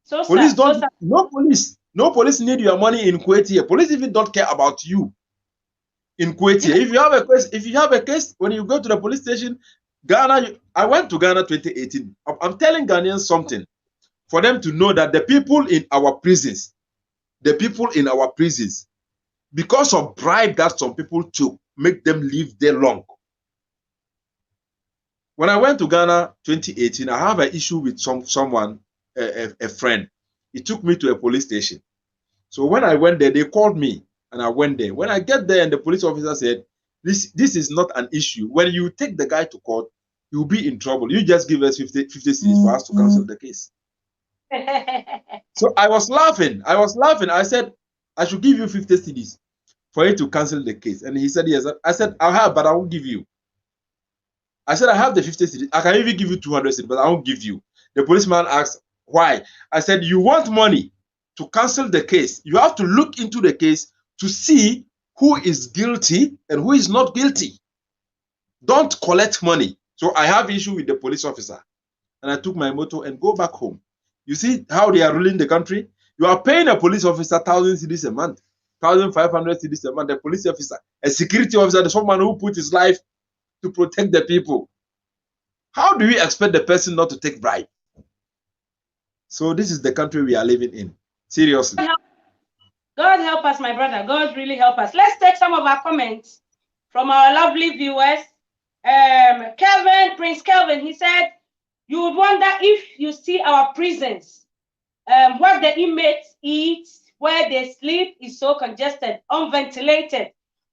So police sad, don't. so sad. No police need your money in Kuwait here. Police even don't care about you in Kuwait here. If you have a case, when you go to the police station, Ghana, I went to Ghana 2018. I'm telling Ghanaians something for them to know that the people in our prisons, because of bribe that some people took, make them live there long. When I went to Ghana 2018, I have an issue with someone, a friend. He took me to a police station. So when I went there, they called me and I went there. When I get there and the police officer said, this is not an issue. When you take the guy to court, you'll be in trouble. You just give us 50 cedis for us to cancel the case. So I was laughing. I said, I should give you 50 cedis for you to cancel the case. And he said, yes. I said, I'll have, but I won't give you. I said, I have the 50 cedis. I can even give you 200 cedis, but I won't give you. The policeman asked, why? I said, you want money to cancel the case. You have to look into the case to see who is guilty and who is not guilty. Don't collect money. So I have issue with the police officer. And I took my motor and go back home. You see how they are ruling the country? You are paying a police officer 1,000 cedis a month, 1,500 cedis a month. A police officer, a security officer, someone who put his life to protect the people. How do we expect the person not to take bribe? So this is the country we are living in. Seriously. God help us, my brother. God really help us. Let's take some of our comments from our lovely viewers. Prince Kelvin, he said, you would wonder if you see our prisons, what the inmates eat, where they sleep is so congested, unventilated.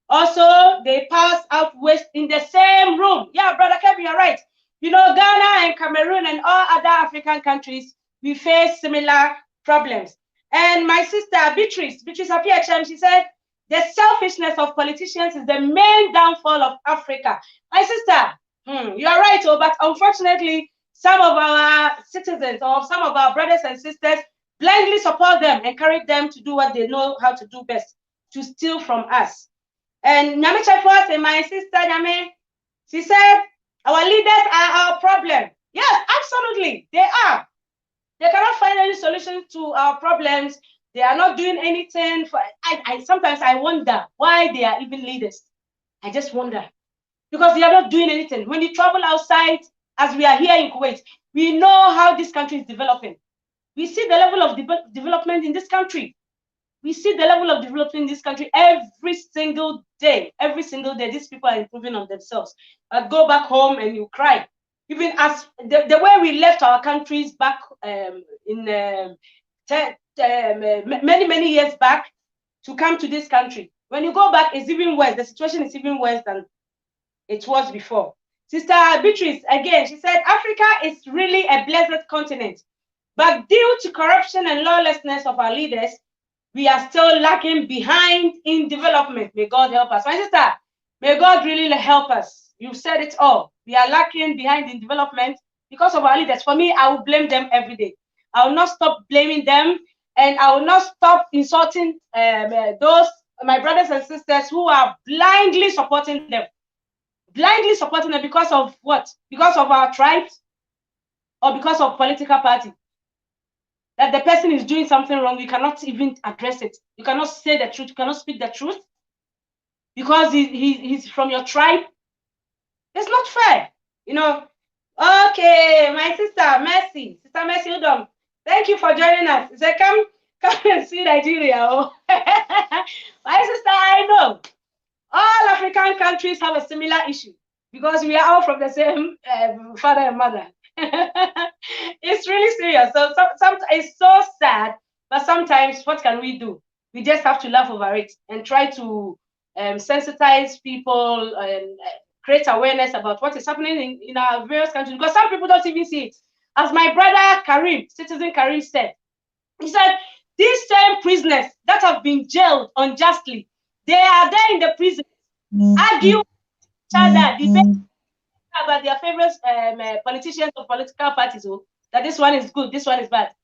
Also, they pass out waste in the same room. Yeah, brother Kevin, you're right. You know, Ghana and Cameroon and all other African countries, we face similar problems. And my sister, Beatrice Apiachem, she said, the selfishness of politicians is the main downfall of Africa. My sister, you are right, but unfortunately, some of our citizens or some of our brothers and sisters blindly support them, encourage them to do what they know how to do best, to steal from us. And Nyame Chefos and my sister Nyame, she said, our leaders are our problem. Yes, absolutely, they are. They cannot find any solution to our problems. They are not doing anything. Sometimes I wonder why they are even leaders. I just wonder. Because they are not doing anything. When you travel outside, as we are here in Kuwait, we know how this country is developing. We see the level of development in this country. We see the level of development in this country every single day. Every single day, these people are improving on themselves. But go back home and you cry. Even as the way we left our countries back many years back to come to this country. When you go back, it's even worse. The situation is even worse than it was before. Sister Beatrice, again, she said, Africa is really a blessed continent. But due to corruption and lawlessness of our leaders, we are still lagging behind in development. May God help us. My sister, may God really help us. You've said it all. We are lacking behind in development because of our leaders. For me, I will blame them every day. I will not stop blaming them, and I will not stop insulting those, my brothers and sisters, who are blindly supporting them. Blindly supporting them because of what? Because of our tribes or because of political party. That the person is doing something wrong, you cannot even address it. You cannot say the truth. You cannot speak the truth because he's from your tribe. It's not fair, you know. Okay, my sister Mercy, Udom, thank you for joining us. Say, come and see Nigeria. Oh. My sister, I know all African countries have a similar issue because we are all from the same father and mother. It's really serious. So it's so sad, but sometimes what can we do? We just have to laugh over it and try to sensitize people and create awareness about what is happening in our various countries, because some people don't even see it. As my brother Kareem, citizen Kareem said, he said, these same prisoners that have been jailed unjustly, they are there in the prison, argue each other, debate about their favorite politicians or political parties, that this one is good, this one is bad.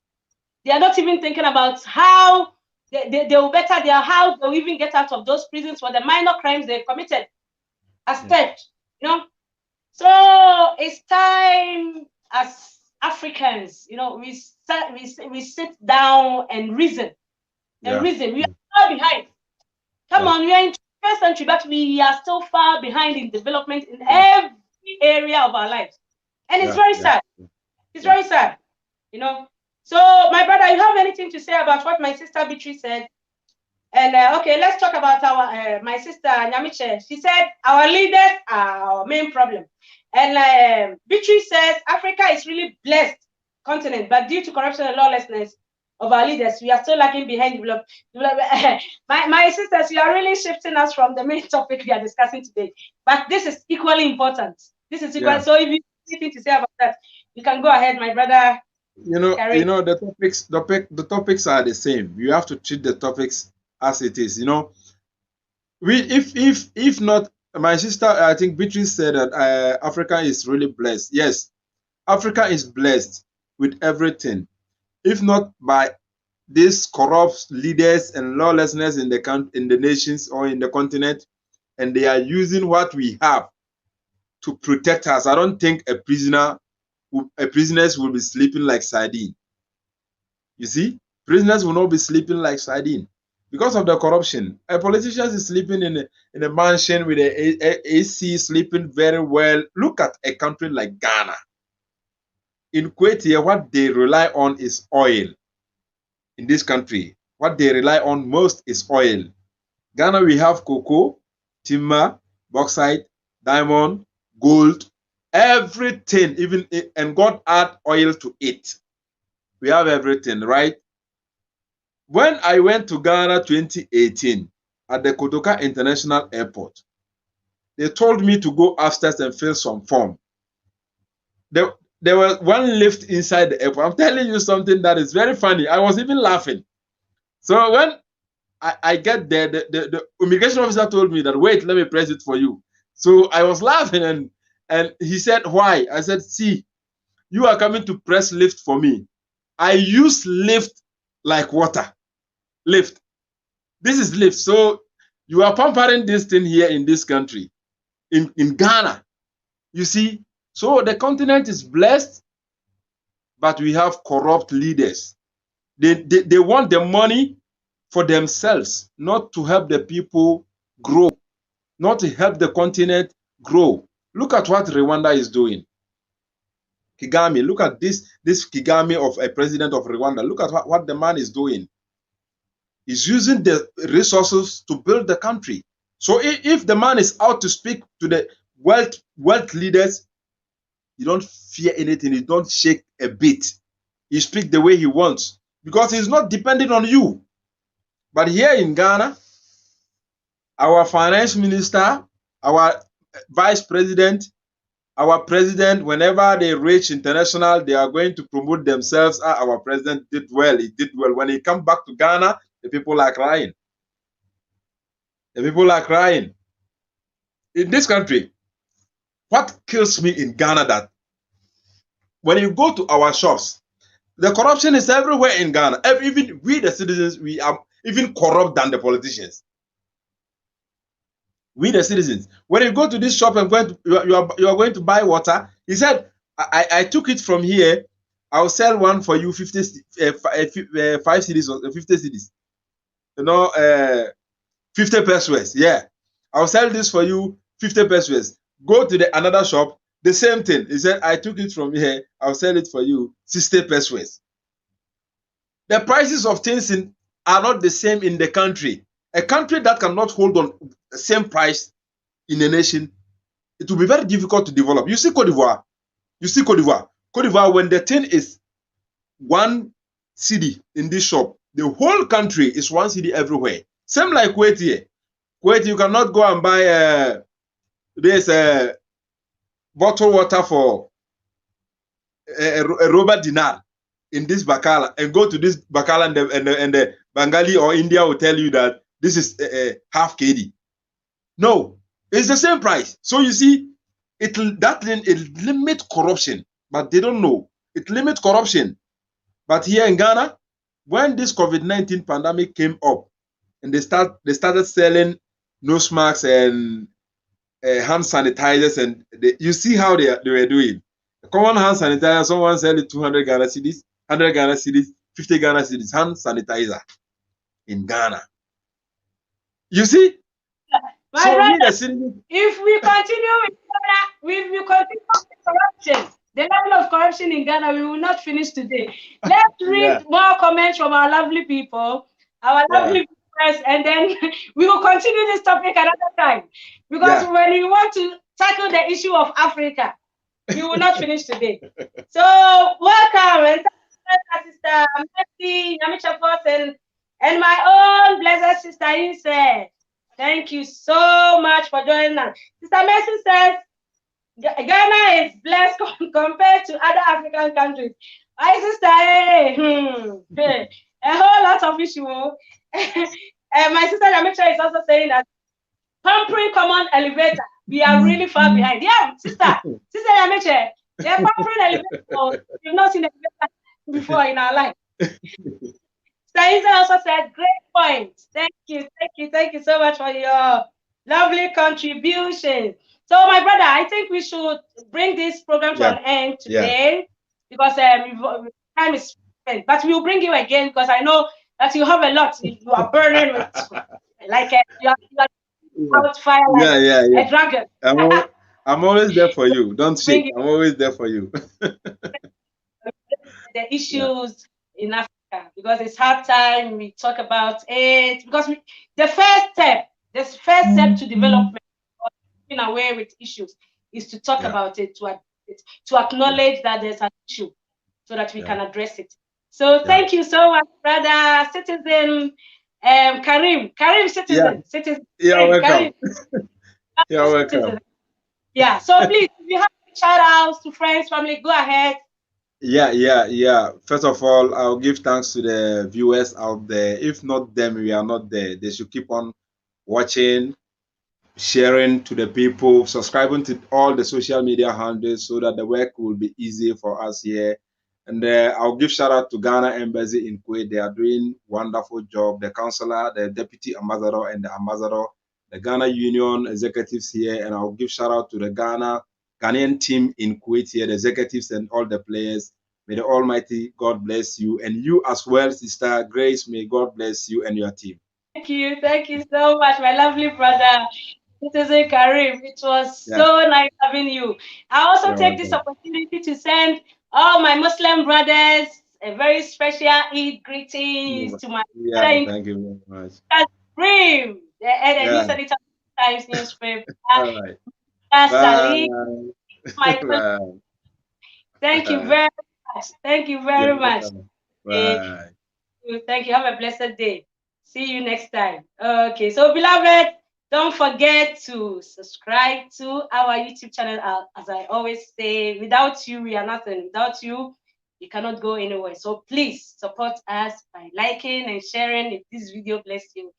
They are not even thinking about how they will better how they'll even get out of those prisons for the minor crimes they committed as theft, you know. So it's time as Africans, you know, we sit down and reason. Reason. We are far behind. Come on, we are in the 21st century, but we are still far behind in development in every area of our lives. And it's Yeah, very yeah, sad. It's yeah. very sad, you know. So, my brother, you have anything to say about what my sister Beatrice said? And okay, let's talk about our my sister Nyamiche. She said our leaders are our main problem. And Beatrice says Africa is really blessed continent, but due to corruption and lawlessness of our leaders, we are still lagging behind my sisters, you are really shifting us from the main topic we are discussing today. But this is equally important. This is equal. Yeah. So if you have anything to say about that, you can go ahead, my brother. You know, the topics are the same. You have to treat the topics as it is. You know, we if not, my sister, I think Beatrice said that Africa is really blessed. Yes, Africa is blessed with everything. If not by these corrupt leaders and lawlessness in the nations or in the continent, and they are using what we have to protect us. I don't think prisoners will be sleeping like sardine. You see, prisoners will not be sleeping like sardine because of the corruption. A politician is sleeping in a mansion with AC, sleeping very well. Look at a country like Ghana. In Kuwait here, what they rely on is oil. In this country, what they rely on most is oil. Ghana, we have cocoa, timber, bauxite, diamond, gold, everything, even, and God add oil to it. We have everything, right? When I went to Ghana 2018 at the Kotoka International Airport, they told me to go upstairs and fill some form. There was one lift inside the airport. I'm telling you something that is very funny. I was even laughing. So when I get there, the immigration officer told me that, wait, let me press it for you. So I was laughing, and he said, why? I said, see, you are coming to press lift for me. I use lift like water. Lift. This is lift. So you are pampering this thing here in this country, in Ghana. You see, so the continent is blessed, but we have corrupt leaders. They want the money for themselves, not to help the people grow, not to help the continent grow. Look at what Rwanda is doing. Kagame, look at this Kagame of a president of Rwanda. Look at what the man is doing. He's using the resources to build the country. So if the man is out to speak to the wealth leaders, you don't fear anything. You don't shake a bit. He speaks the way he wants because he's not dependent on you. But here in Ghana, our finance minister, our vice president, our president, whenever they reach international, they are going to promote themselves. Our president did well. He did well. When he comes back to Ghana, the people are crying. The people are crying. In this country, what kills me in Ghana that when you go to our shops, the corruption is everywhere in Ghana. Even we, the citizens, we are even corrupt than the politicians. We, the citizens, when you go to this shop and you are going to buy water, he said, I took it from here. I'll sell one for you 5 cedis or 50 cedis. You know, 50 pesos. Yeah, I'll sell this for you 50 pesos. Go to another shop, the same thing. He said, I took it from here. I'll sell it for you 60 pesos. The prices of things are not the same in the country. A country that cannot hold on the same price in a nation, it will be very difficult to develop. You see Cote d'Ivoire. Cote d'Ivoire, when the thing is 1 cedi in this shop, the whole country is 1 cedi everywhere. Same like Kuwait here. Kuwait, you cannot go and buy this bottled water for a rubber dinar in this Bakala and go to this Bakala and the Bengali or India will tell you that this is half KD. No, it's the same price. So you see, it limits corruption, but they don't know. It limits corruption. But here in Ghana, when this COVID-19 pandemic came up and they started selling nose masks and hand sanitizers, and you see how they were doing. A common hand sanitizer, someone selling 200 Ghana cedis, 100 Ghana cedis, 50 Ghana cedis, hand sanitizer in Ghana. You see, My So me, brother, the if we continue with Ghana, if we continue with corruption, the level of corruption in Ghana, we will not finish today. Let's yeah, read more comments from our lovely people, our yeah, lovely viewers, and then we will continue this topic another time. Because yeah. when we want to tackle the issue of Africa, we will not finish today. So welcome and thank you, Sister Mercy, Nyamicha Force, and my own blessed sister Inse. Thank you so much for joining us. Sister Mercy says Ghana is blessed compared to other African countries. My sister, hey, a whole lot of issues. And my sister Nyamicha is also saying that pampering common elevator, we are really far behind. Yeah, sister Nyamicha, they're pampering elevator. We've not seen elevator before in our life. Saiza also said, great point. Thank you so much for your lovely contribution. So, my brother, I think we should bring this program to an end today because time is spent. But we'll bring you again because I know that you have a lot. You are burning with, like you are out fire like a dragon. I'm always there for you. Don't shake. I'm always there for you. The issues in Africa because it's hard time. We talk about it because the first step to development or doing away with issues is to talk about it, to acknowledge that there's an issue so that we can address it. So thank you so much, brother citizen Kareem citizen. You're welcome. Kareem. You're welcome. Yeah. So please, if you have shout outs to friends, family, go ahead. Yeah. First of all, I'll give thanks to the viewers out there. If not them, we are not there. They should keep on watching, sharing to the people, subscribing to all the social media handles so that the work will be easy for us here. And I'll give shout out to Ghana Embassy in Kuwait. They are doing wonderful job. The counselor, the deputy ambassador, and the ambassador, the Ghana Union executives here. And I'll give shout out to the Ghanaian team in Kuwait here, the executives and all the players. May the Almighty God bless you. And you as well, Sister Grace, may God bless you and your team. Thank you so much, my lovely brother. Citizen Kareem, it was so nice having you. I also take this opportunity to send all my Muslim brothers a very special Eid greetings to my brother. Thank you very much. Kareem, the News Editor Times newspaper. All right. Bye. My thank you very much. Thank you very much. Bye. Thank you. Have a blessed day. See you next time. Okay, so beloved, don't forget to subscribe to our YouTube channel. As I always say, without you, we are nothing. Without you, you cannot go anywhere. So please support us by liking and sharing if this video blessed you.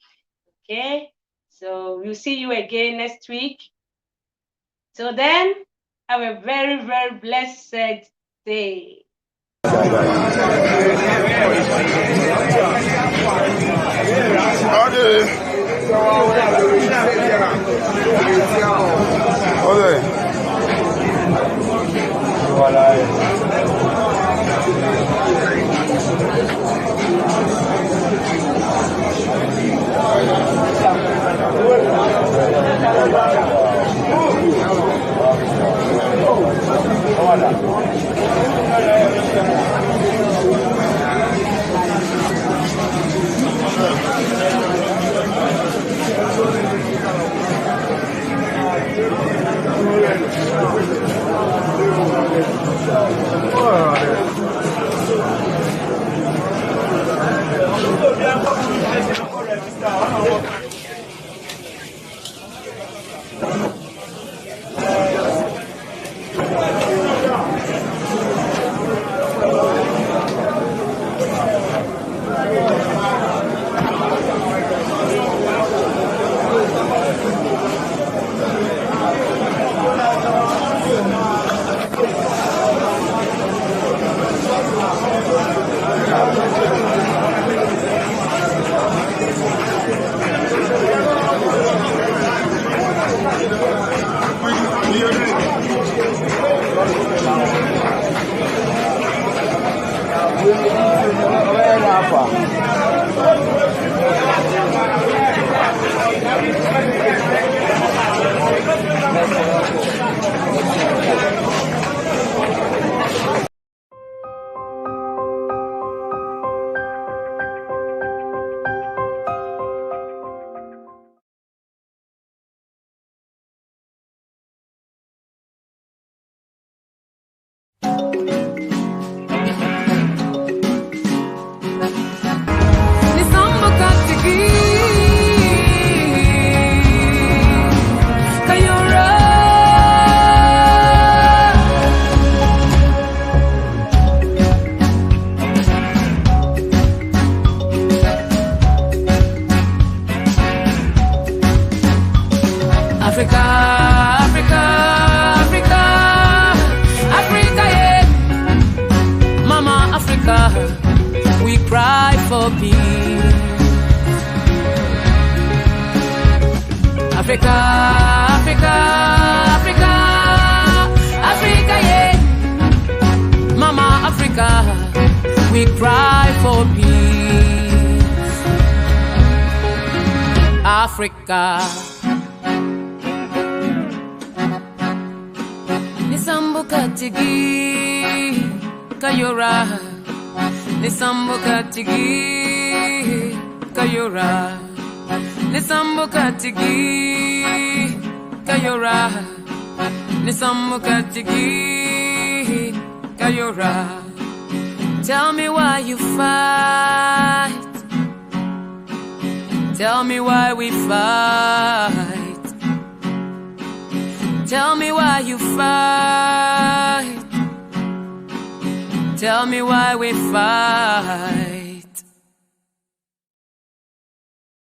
Okay, so we'll see you again next week. Till then, have a very, very blessed day. Africa, Africa, Africa, Africa, yeah. Mama Africa, we cry for peace. Africa, Africa, Africa, Africa, yeah. Mama Africa, we cry for peace. Africa. Nisambuka tigi kayora. Nisambuka tigi kayora. Nisambuka tigi kayora. Nisambuka tigi kayora. Tell me why you fight. Tell me why we fight. Tell me why you fight. Tell me why we fight.